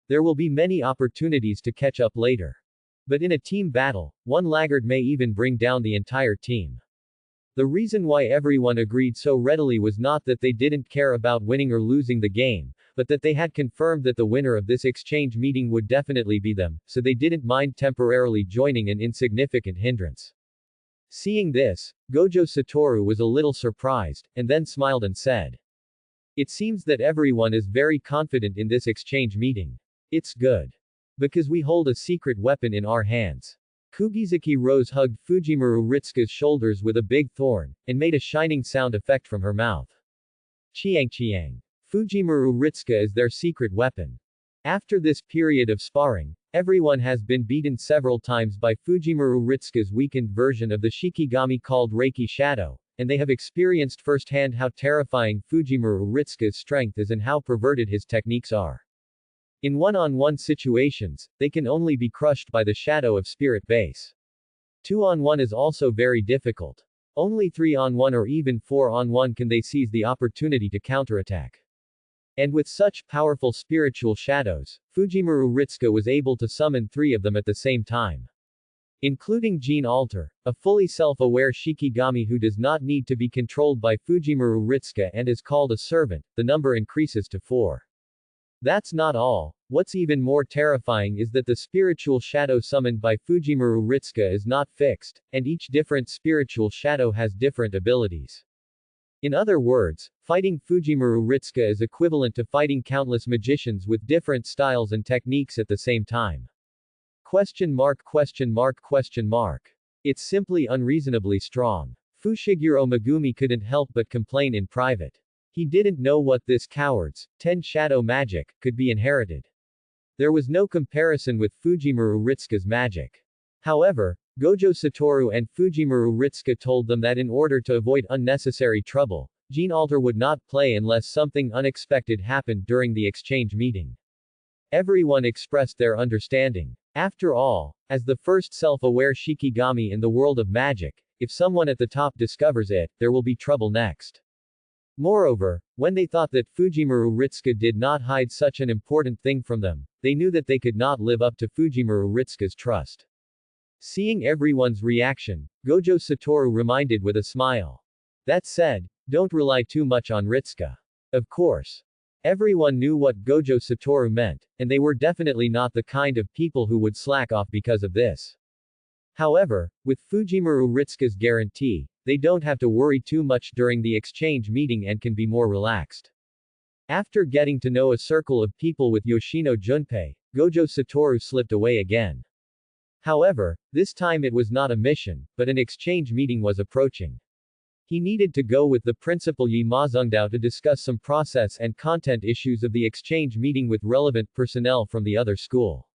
There will be many opportunities to catch up later. But in a team battle, one laggard may even bring down the entire team. The reason why everyone agreed so readily was not that they didn't care about winning or losing the game, but that they had confirmed that the winner of this exchange meeting would definitely be them, so they didn't mind temporarily joining an insignificant hindrance. Seeing this, Gojo Satoru was a little surprised, and then smiled and said. It seems that everyone is very confident in this exchange meeting. It's good. Because we hold a secret weapon in our hands. Kugisaki Rose hugged Fujimaru Ritsuka's shoulders with a big thorn, and made a shining sound effect from her mouth. Chiang Chiang. Fujimaru Ritsuka is their secret weapon. After this period of sparring, everyone has been beaten several times by Fujimaru Ritsuka's weakened version of the Shikigami called Reiki Shadow, and they have experienced firsthand how terrifying Fujimaru Ritsuka's strength is and how perverted his techniques are. In one-on-one situations, they can only be crushed by the shadow of spirit base. 2-on-1 is also very difficult. Only 3-on-1 or even 4-on-1 can they seize the opportunity to counterattack. And with such powerful spiritual shadows, Fujimaru Ritsuka was able to summon 3 of them at the same time. Including Gene Alter, a fully self-aware Shikigami who does not need to be controlled by Fujimaru Ritsuka and is called a servant, the number increases to 4. That's not all. What's even more terrifying is that the spiritual shadow summoned by Fujimaru Ritsuka is not fixed, and each different spiritual shadow has different abilities. In other words, fighting Fujimaru Ritsuka is equivalent to fighting countless magicians with different styles and techniques at the same time. It's simply unreasonably strong. Fushiguro Megumi couldn't help but complain in private. He didn't know what this coward's 10 shadow magic could be inherited. There was no comparison with Fujimaru Ritsuka's magic. However, Gojo Satoru and Fujimaru Ritsuka told them that in order to avoid unnecessary trouble, Gene Alter would not play unless something unexpected happened during the exchange meeting. Everyone expressed their understanding. After all, as the first self-aware Shikigami in the world of magic, if someone at the top discovers it, there will be trouble next. Moreover, when they thought that Fujimaru Ritsuka did not hide such an important thing from them, they knew that they could not live up to Fujimaru Ritsuka's trust. Seeing everyone's reaction, Gojo Satoru reminded with a smile. That said, don't rely too much on Ritsuka. Of course. Everyone knew what Gojo Satoru meant, and they were definitely not the kind of people who would slack off because of this. However, with Fujimaru Ritsuka's guarantee, they don't have to worry too much during the exchange meeting and can be more relaxed. After getting to know a circle of people with Yoshino Junpei, Gojo Satoru slipped away again. However, this time it was not a mission, but an exchange meeting was approaching. He needed to go with the principal Yi Mazungdao to discuss some process and content issues of the exchange meeting with relevant personnel from the other school.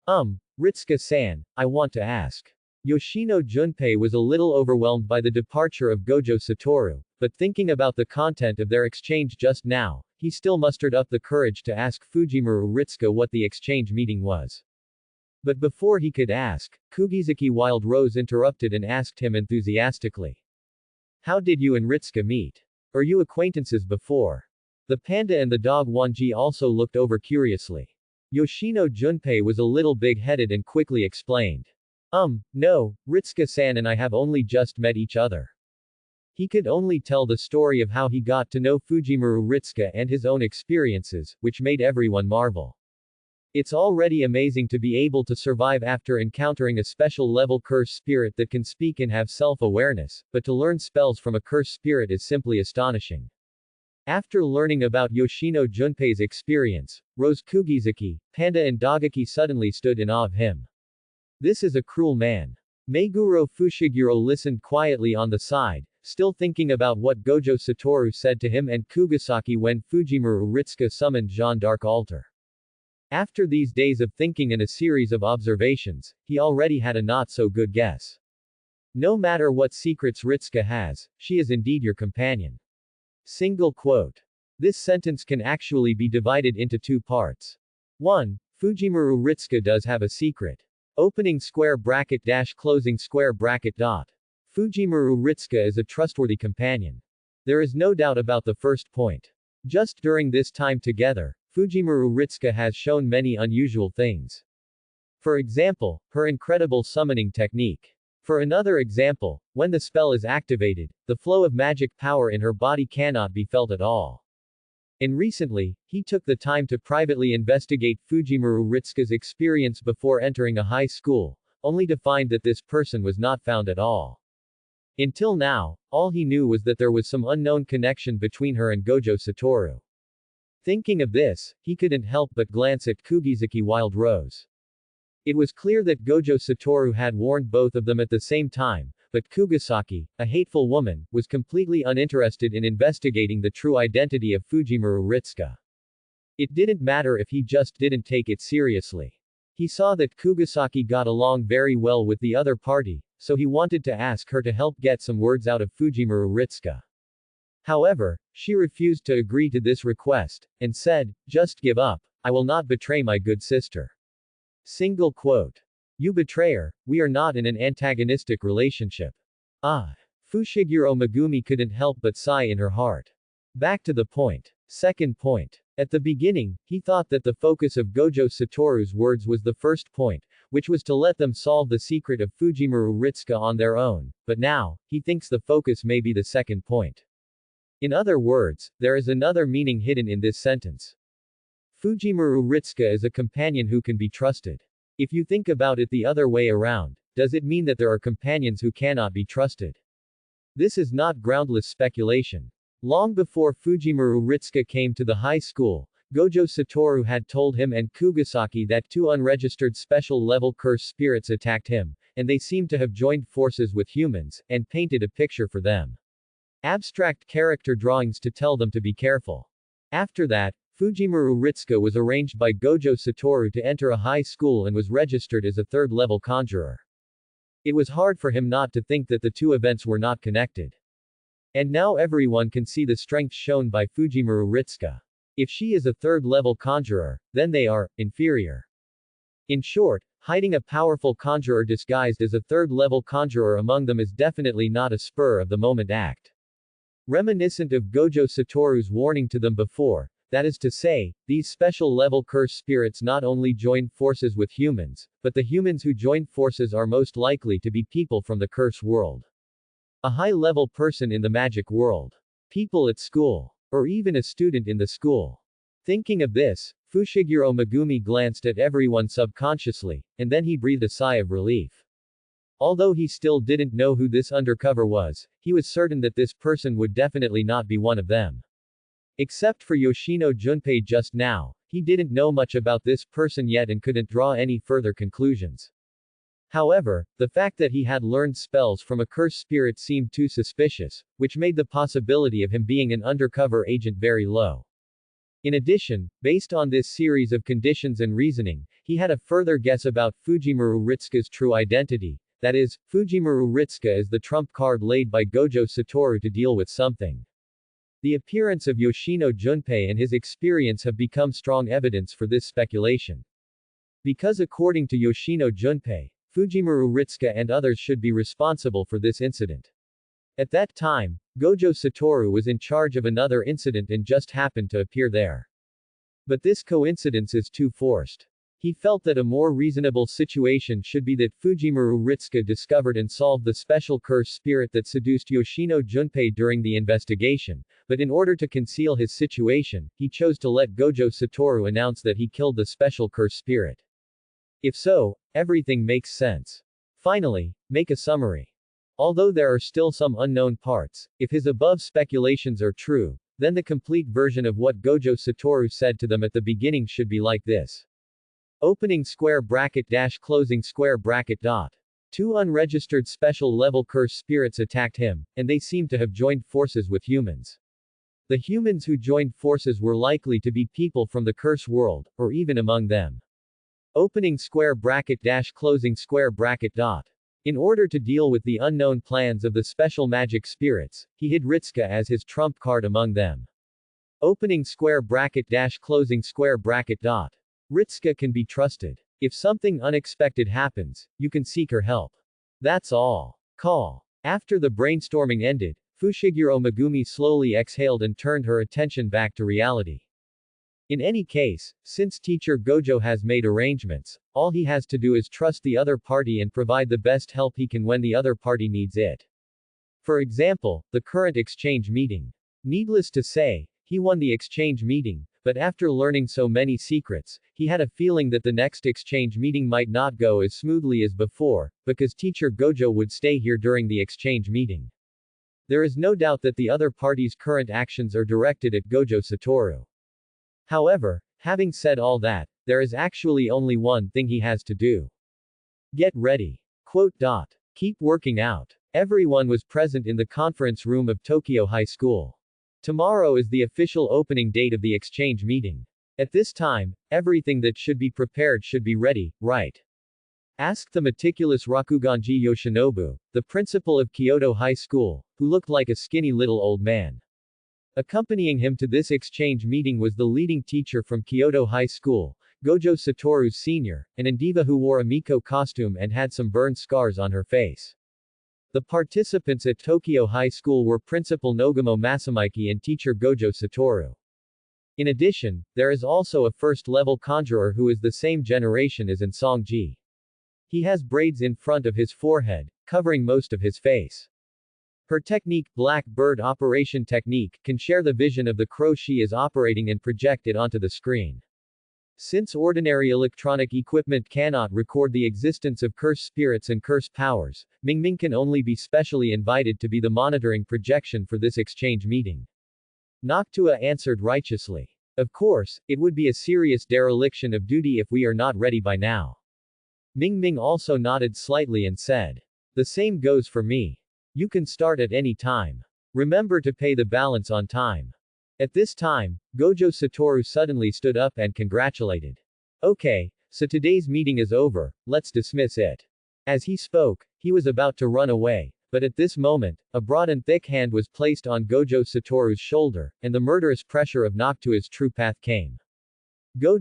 Ritsuka-san, I want to ask. Yoshino Junpei was a little overwhelmed by the departure of Gojo Satoru, but thinking about the content of their exchange just now, he still mustered up the courage to ask Fujimaru Ritsuka what the exchange meeting was. But before he could ask, Kugisaki Wild Rose interrupted and asked him enthusiastically. How did you and Ritsuka meet? Are you acquaintances before? The panda and the dog Wanji also looked over curiously. Yoshino Junpei was a little big-headed and quickly explained. No, Ritsuka-san and I have only just met each other. He could only tell the story of how he got to know Fujimaru Ritsuka and his own experiences, which made everyone marvel. It's already amazing to be able to survive after encountering a special level curse spirit that can speak and have self-awareness, but to learn spells from a curse spirit is simply astonishing. After learning about Yoshino Junpei's experience, Rose Kugisaki, Panda and Dogaki suddenly stood in awe of him. This is a cruel man. Meguro Fushiguro listened quietly on the side, still thinking about what Gojo Satoru said to him and Kugisaki when Fujimaru Ritsuka summoned Jeanne d'Arc altar. After these days of thinking and a series of observations, he already had a not-so-good guess. No matter what secrets Ritsuka has, she is indeed your companion. Single quote. This sentence can actually be divided into two parts. 1. Fujimaru Ritsuka does have a secret. Opening square bracket dash closing square bracket dot. Fujimaru Ritsuka is a trustworthy companion. There is no doubt about the first point. Just during this time together, Fujimaru Ritsuka has shown many unusual things. For example, her incredible summoning technique. For another example, when the spell is activated, the flow of magic power in her body cannot be felt at all. And recently, he took the time to privately investigate Fujimaru Ritsuka's experience before entering a high school, only to find that this person was not found at all. Until now, all he knew was that there was some unknown connection between her and Gojo Satoru. Thinking of this, he couldn't help but glance at Kugisaki Wild Rose. It was clear that Gojo Satoru had warned both of them at the same time, but Kugisaki, a hateful woman, was completely uninterested in investigating the true identity of Fujimaru Ritsuka. It didn't matter if he just didn't take it seriously. He saw that Kugisaki got along very well with the other party, so he wanted to ask her to help get some words out of Fujimaru Ritsuka. However, she refused to agree to this request, and said, "Just give up, I will not betray my good sister." Single quote. You betrayer, we are not in an antagonistic relationship. Fushiguro Megumi couldn't help but sigh in her heart. Back to the point. Second point. At the beginning, he thought that the focus of Gojo Satoru's words was the first point, which was to let them solve the secret of Fujimaru Ritsuka on their own, but now, he thinks the focus may be the second point. In other words, there is another meaning hidden in this sentence. Fujimaru Ritsuka is a companion who can be trusted. If you think about it the other way around, does it mean that there are companions who cannot be trusted? This is not groundless speculation. Long before Fujimaru Ritsuka came to the high school, Gojo Satoru had told him and Kugisaki that two unregistered special-level curse spirits attacked him, and they seemed to have joined forces with humans, and painted a picture for them. Abstract character drawings to tell them to be careful. After that, Fujimaru Ritsuka was arranged by Gojo Satoru to enter a high school and was registered as a third-level conjurer. It was hard for him not to think that the two events were not connected. And now everyone can see the strength shown by Fujimaru Ritsuka. If she is a third-level conjurer, then they are inferior. In short, hiding a powerful conjurer disguised as a third-level conjurer among them is definitely not a spur-of-the-moment act. Reminiscent of Gojo Satoru's warning to them before, that is to say, these special-level curse spirits not only join forces with humans, but the humans who join forces are most likely to be people from the curse world. A high-level person in the magic world. People at school. Or even a student in the school. Thinking of this, Fushiguro Megumi glanced at everyone subconsciously, and then he breathed a sigh of relief. Although he still didn't know who this undercover was, he was certain that this person would definitely not be one of them. Except for Yoshino Junpei just now, he didn't know much about this person yet and couldn't draw any further conclusions. However, the fact that he had learned spells from a curse spirit seemed too suspicious, which made the possibility of him being an undercover agent very low. In addition, based on this series of conditions and reasoning, he had a further guess about Fujimaru Ritsuka's true identity. That is, Fujimaru Ritsuka is the trump card laid by Gojo Satoru to deal with something. The appearance of Yoshino Junpei and his experience have become strong evidence for this speculation. Because according to Yoshino Junpei, Fujimaru Ritsuka and others should be responsible for this incident. At that time, Gojo Satoru was in charge of another incident and just happened to appear there. But this coincidence is too forced. He felt that a more reasonable situation should be that Fujimaru Ritsuka discovered and solved the special curse spirit that seduced Yoshino Junpei during the investigation, but in order to conceal his situation, he chose to let Gojo Satoru announce that he killed the special curse spirit. If so, everything makes sense. Finally, make a summary. Although there are still some unknown parts, if his above speculations are true, then the complete version of what Gojo Satoru said to them at the beginning should be like this. Opening square bracket dash closing square bracket dot. Two unregistered special level curse spirits attacked him, and they seemed to have joined forces with humans. The humans who joined forces were likely to be people from the curse world, or even among them. Opening square bracket dash closing square bracket dot. In order to deal with the unknown plans of the special magic spirits, he hid Ritsuka as his trump card among them. Opening square bracket dash closing square bracket dot. Ritsuka can be trusted. If something unexpected happens, you can seek her help. That's all. Call. After the brainstorming ended, Fushiguro Megumi slowly exhaled and turned her attention back to reality. In any case, since teacher Gojo has made arrangements, all he has to do is trust the other party and provide the best help he can when the other party needs it. For example, the current exchange meeting. Needless to say, he won the exchange meeting, but after learning so many secrets, he had a feeling that the next exchange meeting might not go as smoothly as before, because teacher Gojo would stay here during the exchange meeting. There is no doubt that the other party's current actions are directed at Gojo Satoru. However, having said all that, there is actually only one thing he has to do. Get ready. Quote. Keep working out. Everyone was present in the conference room of Tokyo High School. Tomorrow is the official opening date of the exchange meeting. At this time, everything that should be prepared should be ready, right? Asked the meticulous Rakuganji Yoshinobu, the principal of Kyoto High School, who looked like a skinny little old man. Accompanying him to this exchange meeting was the leading teacher from Kyoto High School, Gojo Satoru Sr., an Endiva who wore a Miko costume and had some burn scars on her face. The participants at Tokyo High School were Principal Nogamo Masamiki and teacher Gojo Satoru. In addition, there is also a first-level conjurer who is the same generation as Insongji. He has braids in front of his forehead, covering most of his face. Her technique, Black Bird Operation Technique, can share the vision of the crow she is operating and project it onto the screen. Since ordinary electronic equipment cannot record the existence of curse spirits and curse powers, Mingming can only be specially invited to be the monitoring projection for this exchange meeting. Noctua answered righteously. Of course, it would be a serious dereliction of duty if we are not ready by now. Mingming also nodded slightly and said. The same goes for me. You can start at any time. Remember to pay the balance on time. At this time, Gojo Satoru suddenly stood up and congratulated. Okay, so today's meeting is over, let's dismiss it. As he spoke, he was about to run away, But at this moment, a broad and thick hand was placed on Gojo Satoru's shoulder, and the murderous pressure of Noctua's true path came. Go.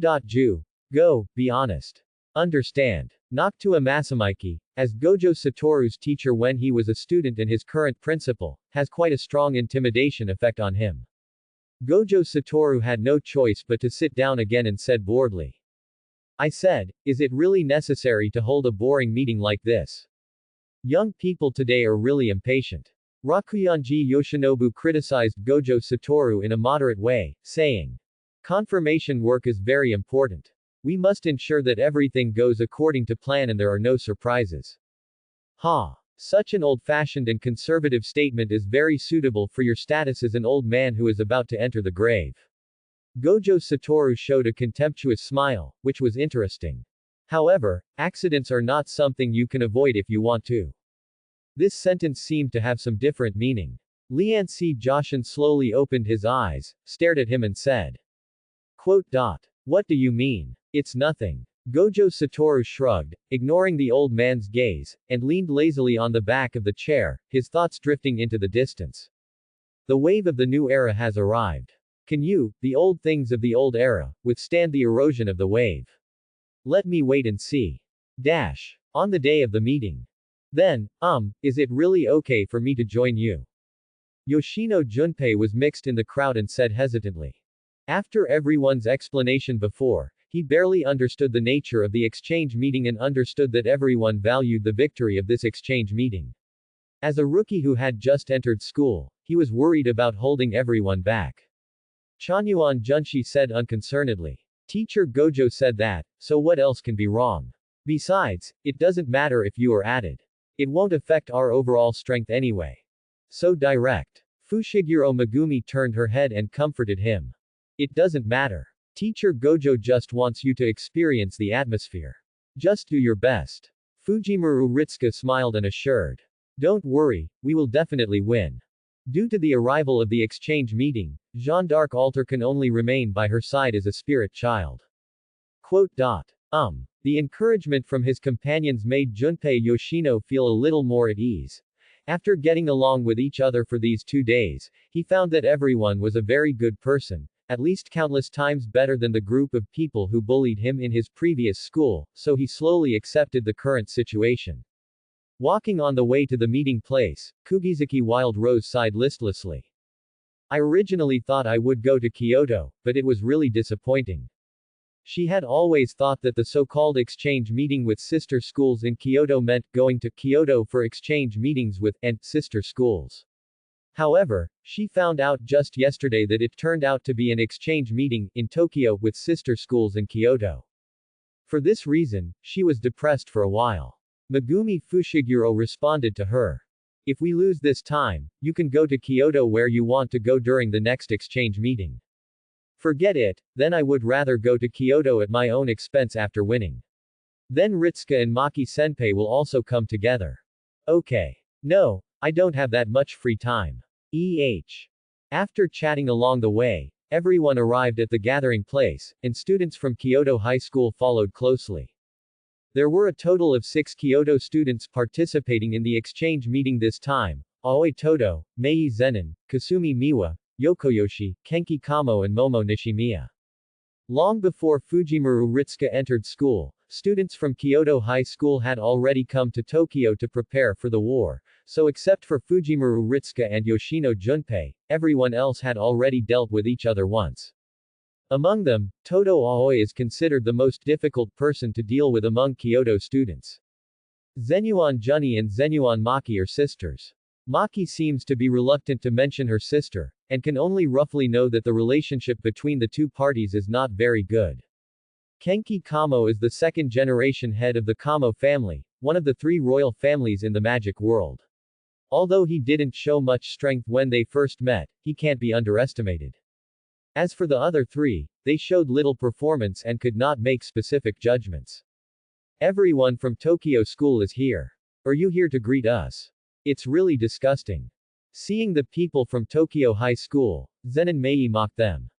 Go, be honest. Understand. Noctua Masamiki, as Gojo Satoru's teacher when he was a student and his current principal, has quite a strong intimidation effect on him. Gojo Satoru had no choice but to sit down again and said boredly. I said, is it really necessary to hold a boring meeting like this? Young people today are really impatient. Rakuyanji Yoshinobu criticized Gojo Satoru in a moderate way, saying, confirmation work is very important. We must ensure that everything goes according to plan and there are no surprises. Ha! Such an old-fashioned and conservative statement is very suitable for your status as an old man who is about to enter the grave. Gojo Satoru showed a contemptuous smile, which was interesting. However, accidents are not something you can avoid if you want to. This sentence seemed to have some different meaning. Liansi Joshin slowly opened his eyes, stared at him and said. Quote. What do you mean? It's nothing. Gojo Satoru shrugged, ignoring the old man's gaze, and leaned lazily on the back of the chair, his thoughts drifting into the distance. The wave of the new era has arrived. Can you, the old things of the old era, withstand the erosion of the wave? Let me wait and see. On the day of the meeting. Then, is it really okay for me to join you? Yoshino Junpei was mixed in the crowd and said hesitantly. After everyone's explanation before, he barely understood the nature of the exchange meeting and understood that everyone valued the victory of this exchange meeting. As a rookie who had just entered school, he was worried about holding everyone back. Chanyuan Junshi said unconcernedly. Teacher Gojo said that, so what else can be wrong? Besides, it doesn't matter if you are added. It won't affect our overall strength anyway. So direct. Fushiguro Megumi turned her head and comforted him. It doesn't matter. Teacher Gojo just wants you to experience the atmosphere. Just do your best. Fujimaru Ritsuka smiled and assured. Don't worry, we will definitely win. Due to the arrival of the exchange meeting, Jeanne d'Arc Alter can only remain by her side as a spirit child. Quote. The encouragement from his companions made Junpei Yoshino feel a little more at ease. After getting along with each other for these 2 days, he found that everyone was a very good person, at least countless times better than the group of people who bullied him in his previous school, so he slowly accepted the current situation. Walking on the way to the meeting place, Kugisaki Wild Rose sighed listlessly. I originally thought I would go to Kyoto, but it was really disappointing. She had always thought that the so-called exchange meeting with sister schools in Kyoto meant going to Kyoto for exchange meetings with, and, sister schools. However, she found out just yesterday that it turned out to be an exchange meeting, in Tokyo, with sister schools in Kyoto. For this reason, she was depressed for a while. Megumi Fushiguro responded to her. If we lose this time, you can go to Kyoto where you want to go during the next exchange meeting. Forget it, then I would rather go to Kyoto at my own expense after winning. Then Ritsuka and Maki Senpei will also come together. Okay. No, I don't have that much free time. After chatting along the way, everyone arrived at the gathering place, and students from Kyoto High School followed closely. There were a total of 6 Kyoto students participating in the exchange meeting this time: Aoi Todo, Mei Zenin, Kasumi Miwa, Yokoyoshi, Kenki Kamo and Momo Nishimiya. Long before Fujimaru Ritsuka entered school, students from Kyoto High School had already come to Tokyo to prepare for the war, so except for Fujimaru Ritsuka and Yoshino Junpei, everyone else had already dealt with each other once. Among them, Todo Aoi is considered the most difficult person to deal with among Kyoto students. Zenuan Junni and Zenuan Maki are sisters. Maki seems to be reluctant to mention her sister, and can only roughly know that the relationship between the two parties is not very good. Kenki Kamo is the second-generation head of the Kamo family, one of the 3 royal families in the magic world. Although he didn't show much strength when they first met, he can't be underestimated. As for the other 3, they showed little performance and could not make specific judgments. Everyone from Tokyo School is here. Are you here to greet us? It's really disgusting. Seeing the people from Tokyo High School, Zenin Mei mocked them.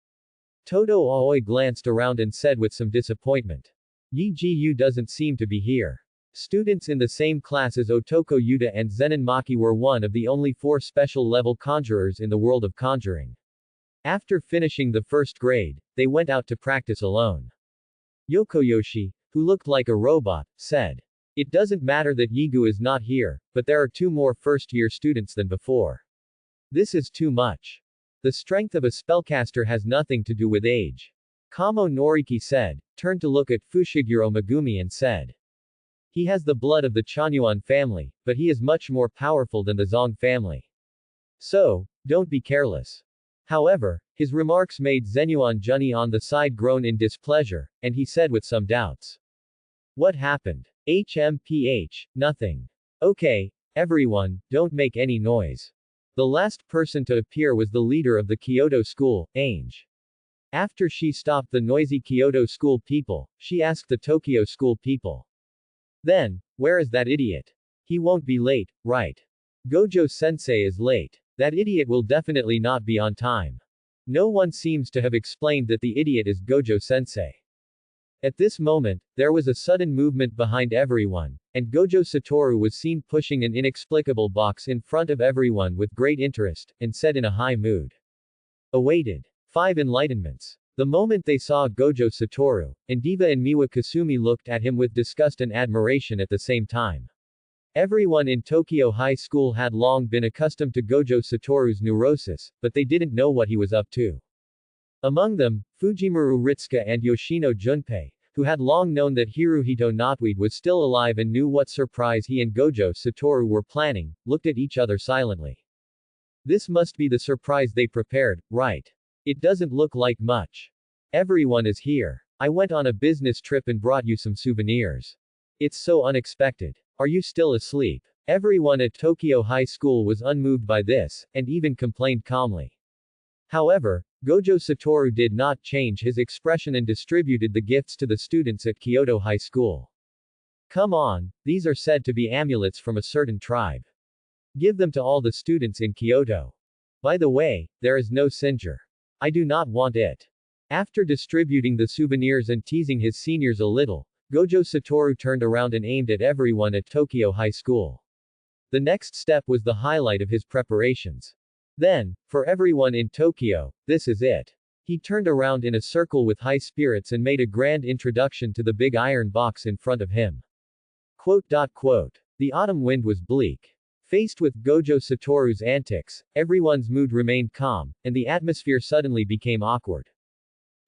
Todo Aoi glanced around and said with some disappointment. Yi Ji Yu doesn't seem to be here. Students in the same class as Otoko Yuta and Zenin Maki were one of the only 4 special-level conjurers in the world of conjuring. After finishing the first grade, they went out to practice alone. Yokoyoshi, who looked like a robot, said, "It doesn't matter that Yigu is not here, but there are 2 more first-year students than before. This is too much. The strength of a spellcaster has nothing to do with age." Kamo Noriki said, turned to look at Fushiguro Megumi and said, "He has the blood of the Chanyuan family, but he is much more powerful than the Zong family. So, don't be careless." However, his remarks made Zenuan Junni on the side groan in displeasure, and he said with some doubts, "What happened? HMPH, nothing. Okay, everyone, don't make any noise." The last person to appear was the leader of the Kyoto school, Ainge. After she stopped the noisy Kyoto school people, she asked the Tokyo school people, "Then, where is that idiot? He won't be late, right? Gojo-sensei is late. That idiot will definitely not be on time." No one seems to have explained that the idiot is Gojo-sensei. At this moment, there was a sudden movement behind everyone, and Gojo Satoru was seen pushing an inexplicable box in front of everyone with great interest, and said in a high mood, "Awaited 5 enlightenments." The moment they saw Gojo Satoru, Endiva and Miwa Kasumi looked at him with disgust and admiration at the same time. Everyone in Tokyo High School had long been accustomed to Gojo Satoru's neurosis, but they didn't know what he was up to. Among them, Fujimaru Ritsuka and Yoshino Junpei, who had long known that Hirohito Knotweed was still alive and knew what surprise he and Gojo Satoru were planning, looked at each other silently. This must be the surprise they prepared, right? It doesn't look like much. Everyone is here. I went on a business trip and brought you some souvenirs. It's so unexpected. Are you still asleep? Everyone at Tokyo High School was unmoved by this, and even complained calmly. However, Gojo Satoru did not change his expression and distributed the gifts to the students at Kyoto High School. "Come on, these are said to be amulets from a certain tribe. Give them to all the students in Kyoto. By the way, there is no Singer. I do not want it." After distributing the souvenirs and teasing his seniors a little, Gojo Satoru turned around and aimed at everyone at Tokyo High School. The next step was the highlight of his preparations. "Then, for everyone in Tokyo, this is it." He turned around in a circle with high spirits and made a grand introduction to the big iron box in front of him. The autumn wind was bleak. Faced with Gojo Satoru's antics, everyone's mood remained calm, and the atmosphere suddenly became awkward.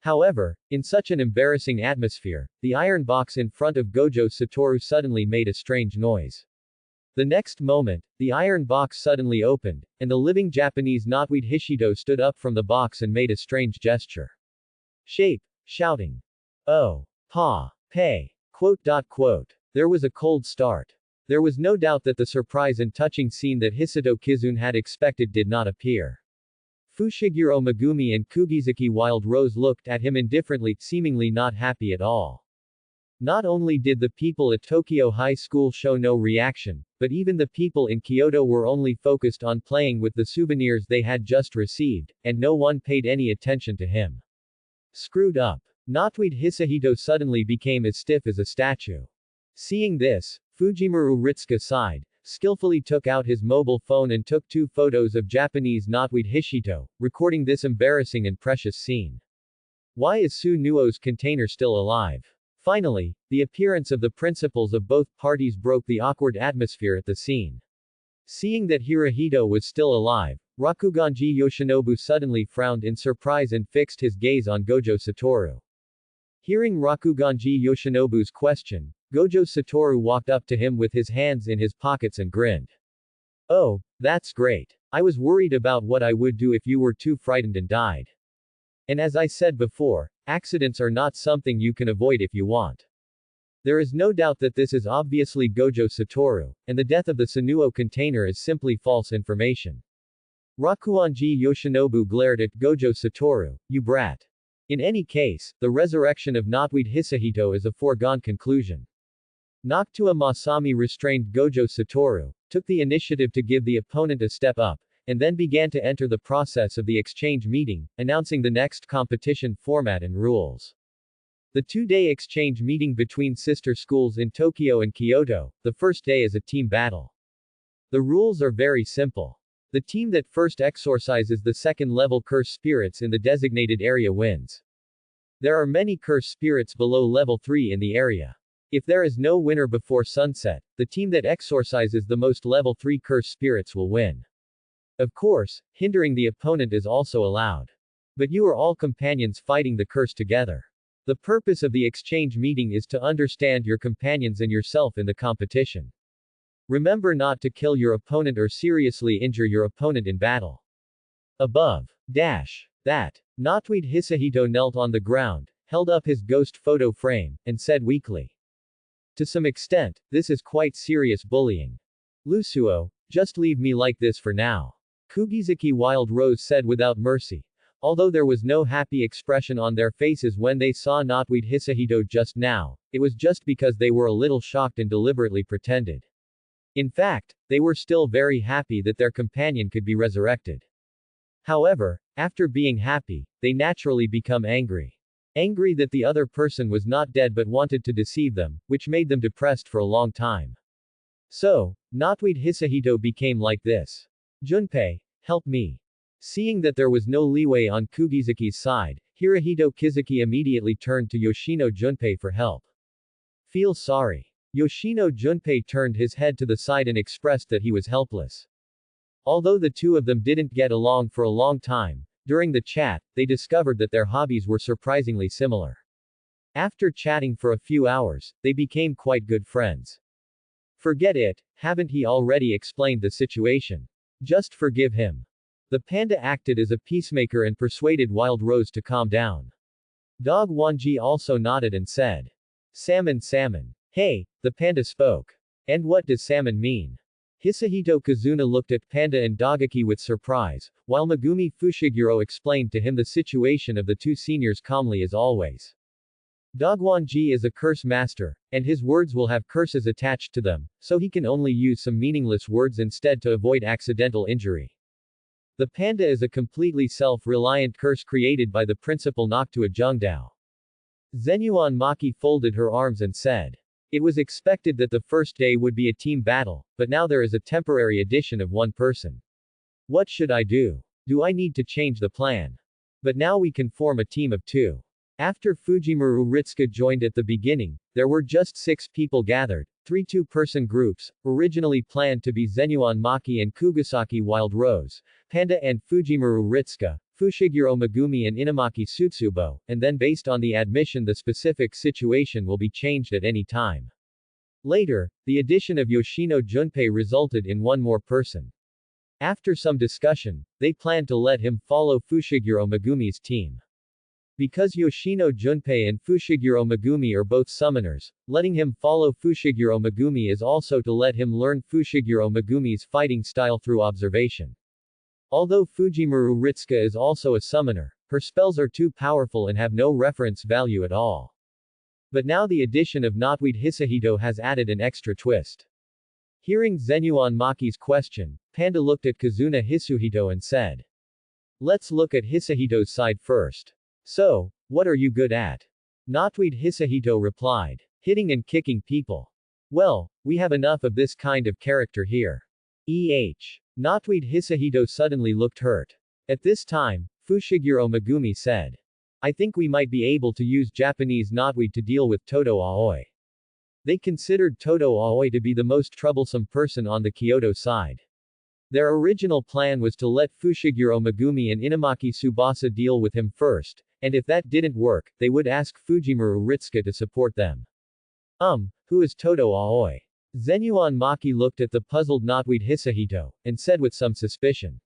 However, in such an embarrassing atmosphere, the iron box in front of Gojo Satoru suddenly made a strange noise. The next moment, the iron box suddenly opened, and the living Japanese Knotweed Hishito stood up from the box and made a strange gesture. Shouting, "Oh! Pa! Pay!" There was a cold start. There was no doubt that the surprise and touching scene that Hisato Kizune had expected did not appear. Fushiguro Megumi and Kugisaki Wild Rose looked at him indifferently, seemingly not happy at all. Not only did the people at Tokyo High School show no reaction, but even the people in Kyoto were only focused on playing with the souvenirs they had just received, and no one paid any attention to him. Screwed up. Knotweed Hisahito suddenly became as stiff as a statue. Seeing this, Fujimaru Ritsuka sighed, skillfully took out his mobile phone and took 2 photos of Japanese Knotweed Hishito, recording this embarrassing and precious scene. Why is Su Nuo's container still alive? Finally, the appearance of the principals of both parties broke the awkward atmosphere at the scene. Seeing that Hirohito was still alive, Rakuganji Yoshinobu suddenly frowned in surprise and fixed his gaze on Gojo Satoru. Hearing Rakuganji Yoshinobu's question, Gojo Satoru walked up to him with his hands in his pockets and grinned. "Oh, that's great. I was worried about what I would do if you were too frightened and died. And as I said before, accidents are not something you can avoid if you want. There is no doubt that this is obviously Gojo Satoru, and the death of the Sunuo container is simply false information." Rakuganji Yoshinobu glared at Gojo Satoru, "You brat. In any case, the resurrection of Knotweed Hisahito is a foregone conclusion." Noctua Masami restrained Gojo Satoru, took the initiative to give the opponent a step up, and then began to enter the process of the exchange meeting, announcing the next competition format and rules. The two-day exchange meeting between sister schools in Tokyo and Kyoto, the first day is a team battle. The rules are very simple. The team that first exorcises the second-level curse spirits in the designated area wins. There are many curse spirits below level 3 in the area. If there is no winner before sunset, the team that exorcises the most level 3 curse spirits will win. Of course, hindering the opponent is also allowed. But you are all companions fighting the curse together. The purpose of the exchange meeting is to understand your companions and yourself in the competition. Remember not to kill your opponent or seriously injure your opponent in battle. Above. That. Notweed Hisahito knelt on the ground, held up his ghost photo frame, and said weakly. To some extent, this is quite serious bullying. Lusuo, just leave me like this for now. Kugisaki Wild Rose said without mercy. Although there was no happy expression on their faces when they saw Notweed Hisahito just now, it was just because they were a little shocked and deliberately pretended. In fact, they were still very happy that their companion could be resurrected. However, after being happy, they naturally become angry. Angry that the other person was not dead but wanted to deceive them, which made them depressed for a long time. So, Notweed Hisahito became like this. Junpei, help me. Seeing that there was no leeway on Kugisaki's side, Hirohito Kizuki immediately turned to Yoshino Junpei for help. Feel sorry. Yoshino Junpei turned his head to the side and expressed that he was helpless. Although the two of them didn't get along for a long time, during the chat, they discovered that their hobbies were surprisingly similar. After chatting for a few hours, they became quite good friends. Forget it, haven't he already explained the situation? Just forgive him. The panda acted as a peacemaker and persuaded Wild Rose to calm down. Dog Wanji also nodded and said. Salmon. Hey, the panda spoke. And what does salmon mean? Hisahito Kazuna looked at Panda and Dogaki with surprise, while Megumi Fushiguro explained to him the situation of the two seniors calmly as always. Dogwanji is a curse master, and his words will have curses attached to them, so he can only use some meaningless words instead to avoid accidental injury. The panda is a completely self-reliant curse created by the principal Noctua Jungdao. Zenuan Maki folded her arms and said. It was expected that the first day would be a team battle, but now there is a temporary addition of one person. What should I do? Do I need to change the plan? But now we can form a team of 2. After Fujimaru Ritsuka joined at the beginning, there were just 6 people gathered, 3 two-person groups, originally planned to be Zenuan Maki and Kugisaki Wild Rose, Panda and Fujimaru Ritsuka, Fushiguro Megumi and Inamaki Tsutsubo, and then based on the admission the specific situation will be changed at any time. Later, the addition of Yoshino Junpei resulted in one more person. After some discussion, they planned to let him follow Fushiguro Megumi's team. Because Yoshino Junpei and Fushiguro Megumi are both summoners, letting him follow Fushiguro Megumi is also to let him learn Fushiguro Megumi's fighting style through observation. Although Fujimaru Ritsuka is also a summoner, her spells are too powerful and have no reference value at all. But now the addition of Notweed Hisahito has added an extra twist. Hearing Zenuan Maki's question, Panda looked at Kazuna Hisuhito and said. Let's look at Hisahito's side first. So, what are you good at? Notweed Hisahito replied. Hitting and kicking people. Well, we have enough of this kind of character here. Notweed Hisahito suddenly looked hurt. At this time, Fushiguro Megumi said. I think we might be able to use Japanese Notweed to deal with Todo Aoi. They considered Todo Aoi to be the most troublesome person on the Kyoto side. Their original plan was to let Fushiguro Megumi and Inamaki Tsubasa deal with him first, and if that didn't work, they would ask Fujimaru Ritsuka to support them. Who is Todo Aoi? Zenuan Maki looked at the puzzled Notweed Hisahito, and said with some suspicion.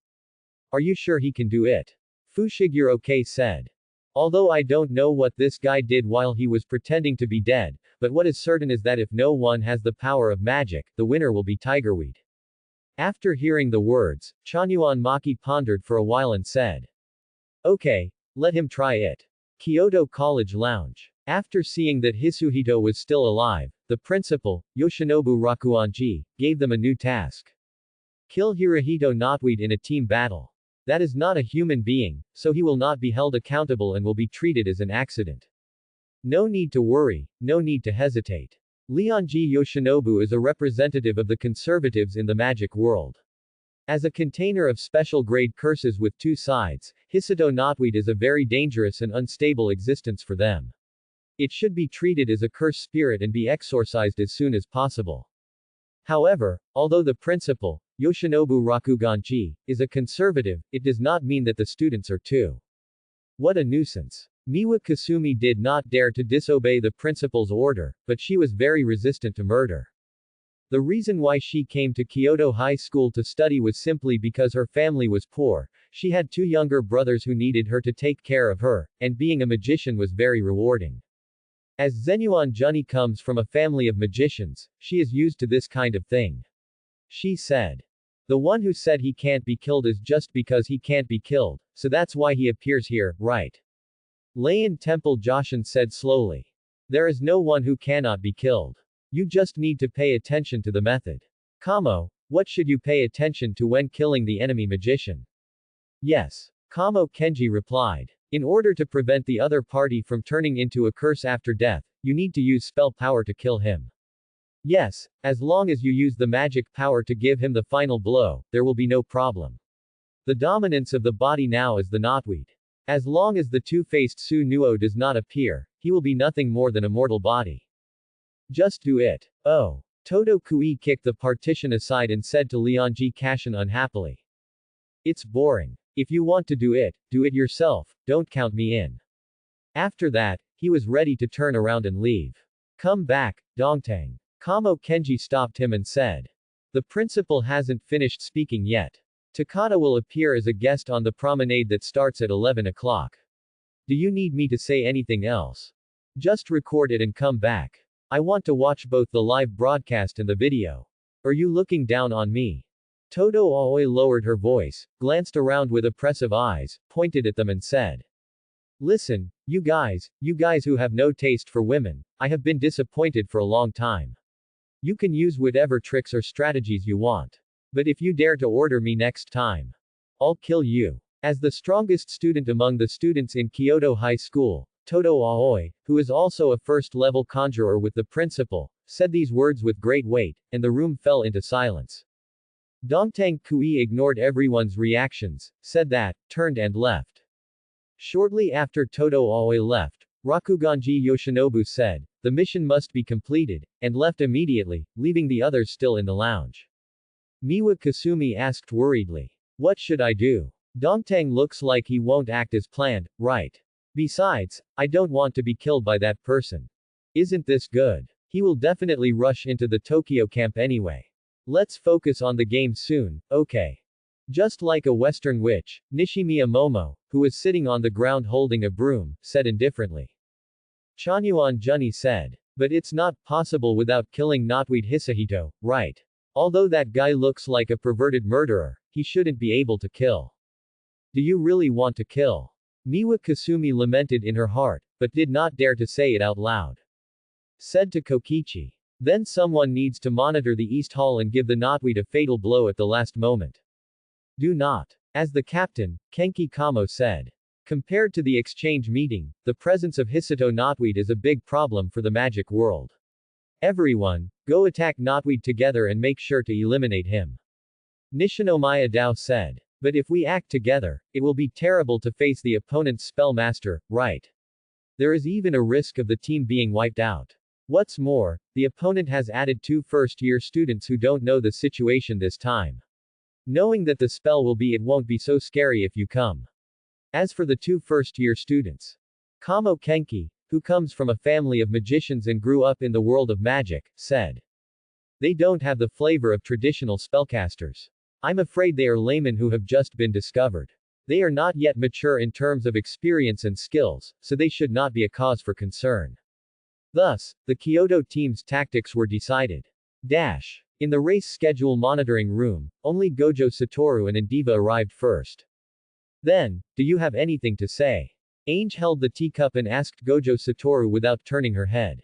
Are you sure he can do it? Fushiguro K said. Although I don't know what this guy did while he was pretending to be dead, but what is certain is that if no one has the power of magic, the winner will be Tigerweed. After hearing the words, Chanyuan Maki pondered for a while and said. Okay, let him try it. Kyoto College Lounge. After seeing that Hisuhito was still alive, the principal, Yoshinobu Rakuanji, gave them a new task. Kill Hirohito Notweed in a team battle. That is not a human being, so he will not be held accountable and will be treated as an accident. No need to worry, no need to hesitate. Leonji Yoshinobu is a representative of the conservatives in the magic world. As a container of special grade curses with two sides, Hisato knotweed is a very dangerous and unstable existence for them. It should be treated as a curse spirit and be exorcised as soon as possible. However, although the principal, Yoshinobu Rakuganji, is a conservative, it does not mean that the students are too. What a nuisance. Miwa Kasumi did not dare to disobey the principal's order, but she was very resistant to murder. The reason why she came to Kyoto High School to study was simply because her family was poor, she had two younger brothers who needed her to take care of her, and being a magician was very rewarding. As Zenuan Junny comes from a family of magicians, she is used to this kind of thing. She said. The one who said he can't be killed is just because he can't be killed, so that's why he appears here, right? Layan Temple Joshin said slowly. There is no one who cannot be killed. You just need to pay attention to the method. Kamo, what should you pay attention to when killing the enemy magician? Yes. Kamo Kenji replied. In order to prevent the other party from turning into a curse after death, you need to use spell power to kill him. Yes, as long as you use the magic power to give him the final blow, there will be no problem. The dominance of the body now is the knotweed. As long as the two-faced Su Nuo does not appear, he will be nothing more than a mortal body. Just do it. Oh. Todo Kui kicked the partition aside and said to Leonji Kashin unhappily. It's boring. If you want to do it yourself, don't count me in. After that, he was ready to turn around and leave. Come back, Dongtang. Kamo Kenji stopped him and said. The principal hasn't finished speaking yet. Takata will appear as a guest on the promenade that starts at 11 o'clock. Do you need me to say anything else? Just record it and come back. I want to watch both the live broadcast and the video. Are you looking down on me? Todo Aoi lowered her voice, glanced around with oppressive eyes, pointed at them and said. Listen, you guys who have no taste for women, I have been disappointed for a long time. You can use whatever tricks or strategies you want. But if you dare to order me next time, I'll kill you. As the strongest student among the students in Kyoto High School, Todo Aoi, who is also a first-level conjurer with the principal, said these words with great weight, and the room fell into silence. Dongtang Kui ignored everyone's reactions, said that, turned and left. Shortly after Todo Aoi left, Rakuganji Yoshinobu said, the mission must be completed, and left immediately, leaving the others still in the lounge. Miwa Kasumi asked worriedly. What should I do? Dongtang looks like he won't act as planned, right? Besides, I don't want to be killed by that person. Isn't this good? He will definitely rush into the Tokyo camp anyway. Let's focus on the game soon, okay? Just like a Western witch, Nishimiya Momo, who was sitting on the ground holding a broom, said indifferently. Chanyuan Junny said. But it's not possible without killing Knotweed Hisahito, right? Although that guy looks like a perverted murderer, he shouldn't be able to kill. Do you really want to kill? Miwa Kasumi lamented in her heart, but did not dare to say it out loud. Said to Kokichi. Then someone needs to monitor the East Hall and give the knotweed a fatal blow at the last moment. Do not. As the captain, Kenki Kamo said. Compared to the exchange meeting, the presence of Hisato knotweed is a big problem for the magic world. Everyone, go attack knotweed together and make sure to eliminate him. Nishinomiya Dao said. But if we act together, it will be terrible to face the opponent's spellmaster, right? There is even a risk of the team being wiped out. What's more, the opponent has added 2 first-year students who don't know the situation this time. Knowing that the spell will be, it won't be so scary if you come. As for the 2 first-year students, Kamo Kenki, who comes from a family of magicians and grew up in the world of magic, said. They don't have the flavor of traditional spellcasters. I'm afraid they are laymen who have just been discovered. They are not yet mature in terms of experience and skills, so they should not be a cause for concern. Thus, the Kyoto team's tactics were decided. In the race schedule monitoring room, only Gojo Satoru and Indiva arrived first. Then, do you have anything to say? Ainge held the teacup and asked Gojo Satoru without turning her head.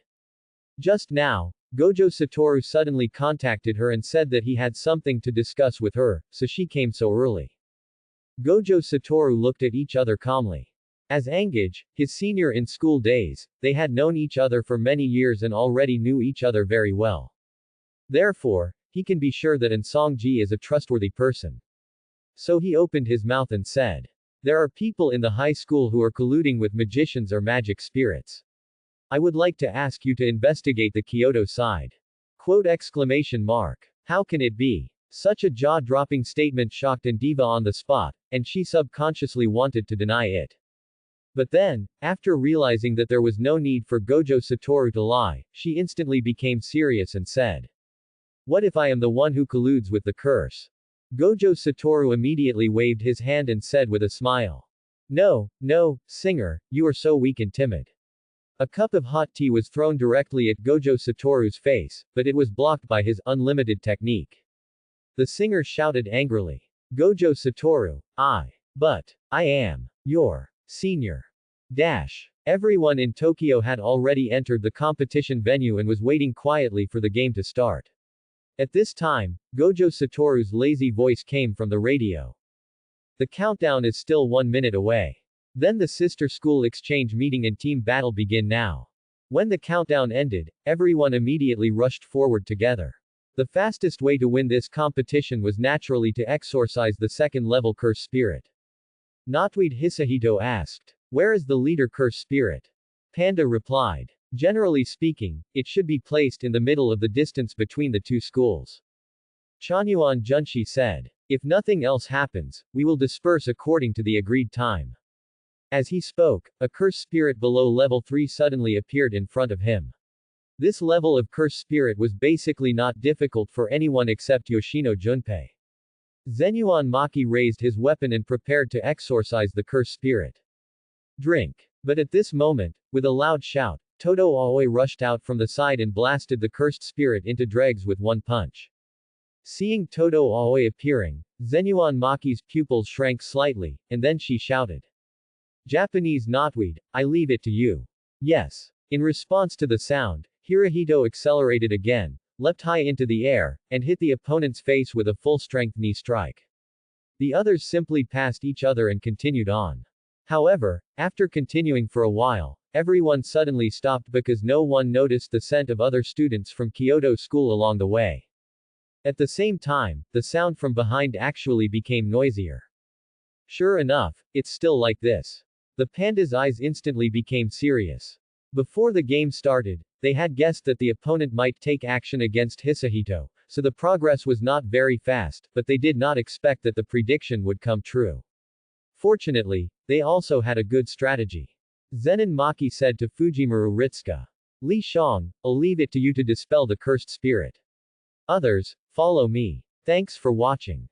Just now, Gojo Satoru suddenly contacted her and said that he had something to discuss with her, so she came so early. Gojo Satoru looked at each other calmly. As Engage, his senior in school days, they had known each other for many years and already knew each other very well. Therefore, he can be sure that Songji is a trustworthy person. So he opened his mouth and said, "There are people in the high school who are colluding with magicians or magic spirits. I would like to ask you to investigate the Kyoto side." Quote exclamation mark. How can it be? Such a jaw-dropping statement shocked Diva on the spot, and she subconsciously wanted to deny it. But then, after realizing that there was no need for Gojo Satoru to lie, she instantly became serious and said, "What if I am the one who colludes with the curse?" Gojo Satoru immediately waved his hand and said with a smile, "No, no, singer, you are so weak and timid." A cup of hot tea was thrown directly at Gojo Satoru's face, but it was blocked by his unlimited technique. The singer shouted angrily, "Gojo Satoru, I am your senior." Everyone in Tokyo had already entered the competition venue and was waiting quietly for the game to start. At this time, Gojo Satoru's lazy voice came from the radio. The countdown is still 1 minute away. Then the sister school exchange meeting and team battle begin now. When the countdown ended, everyone immediately rushed forward together. The fastest way to win this competition was naturally to exorcise the second-level curse spirit. Knotweed Hisahito asked, "Where is the leader curse spirit?" Panda replied, "Generally speaking, it should be placed in the middle of the distance between the two schools." Chanyuan Junshi said, "If nothing else happens, we will disperse according to the agreed time." As he spoke, a curse spirit below level 3 suddenly appeared in front of him. This level of curse spirit was basically not difficult for anyone except Yoshino Junpei. Zenuan Maki raised his weapon and prepared to exorcise the curse spirit. Drink. But at this moment, with a loud shout, Todo Aoi rushed out from the side and blasted the cursed spirit into dregs with one punch. Seeing Todo Aoi appearing, Zenuan Maki's pupils shrank slightly, and then she shouted, "Japanese knotweed, I leave it to you." Yes. In response to the sound, Hirohito accelerated again, leapt high into the air, and hit the opponent's face with a full-strength knee strike. The others simply passed each other and continued on. However, after continuing for a while, everyone suddenly stopped because no one noticed the scent of other students from Kyoto School along the way. At the same time, the sound from behind actually became noisier. Sure enough, it's still like this. The panda's eyes instantly became serious. Before the game started, they had guessed that the opponent might take action against Hisahito, so the progress was not very fast, but they did not expect that the prediction would come true. Fortunately, they also had a good strategy. Zenin Maki said to Fujimaru Ritsuka, "Li Shang, I'll leave it to you to dispel the cursed spirit. Others, follow me." Thanks for watching.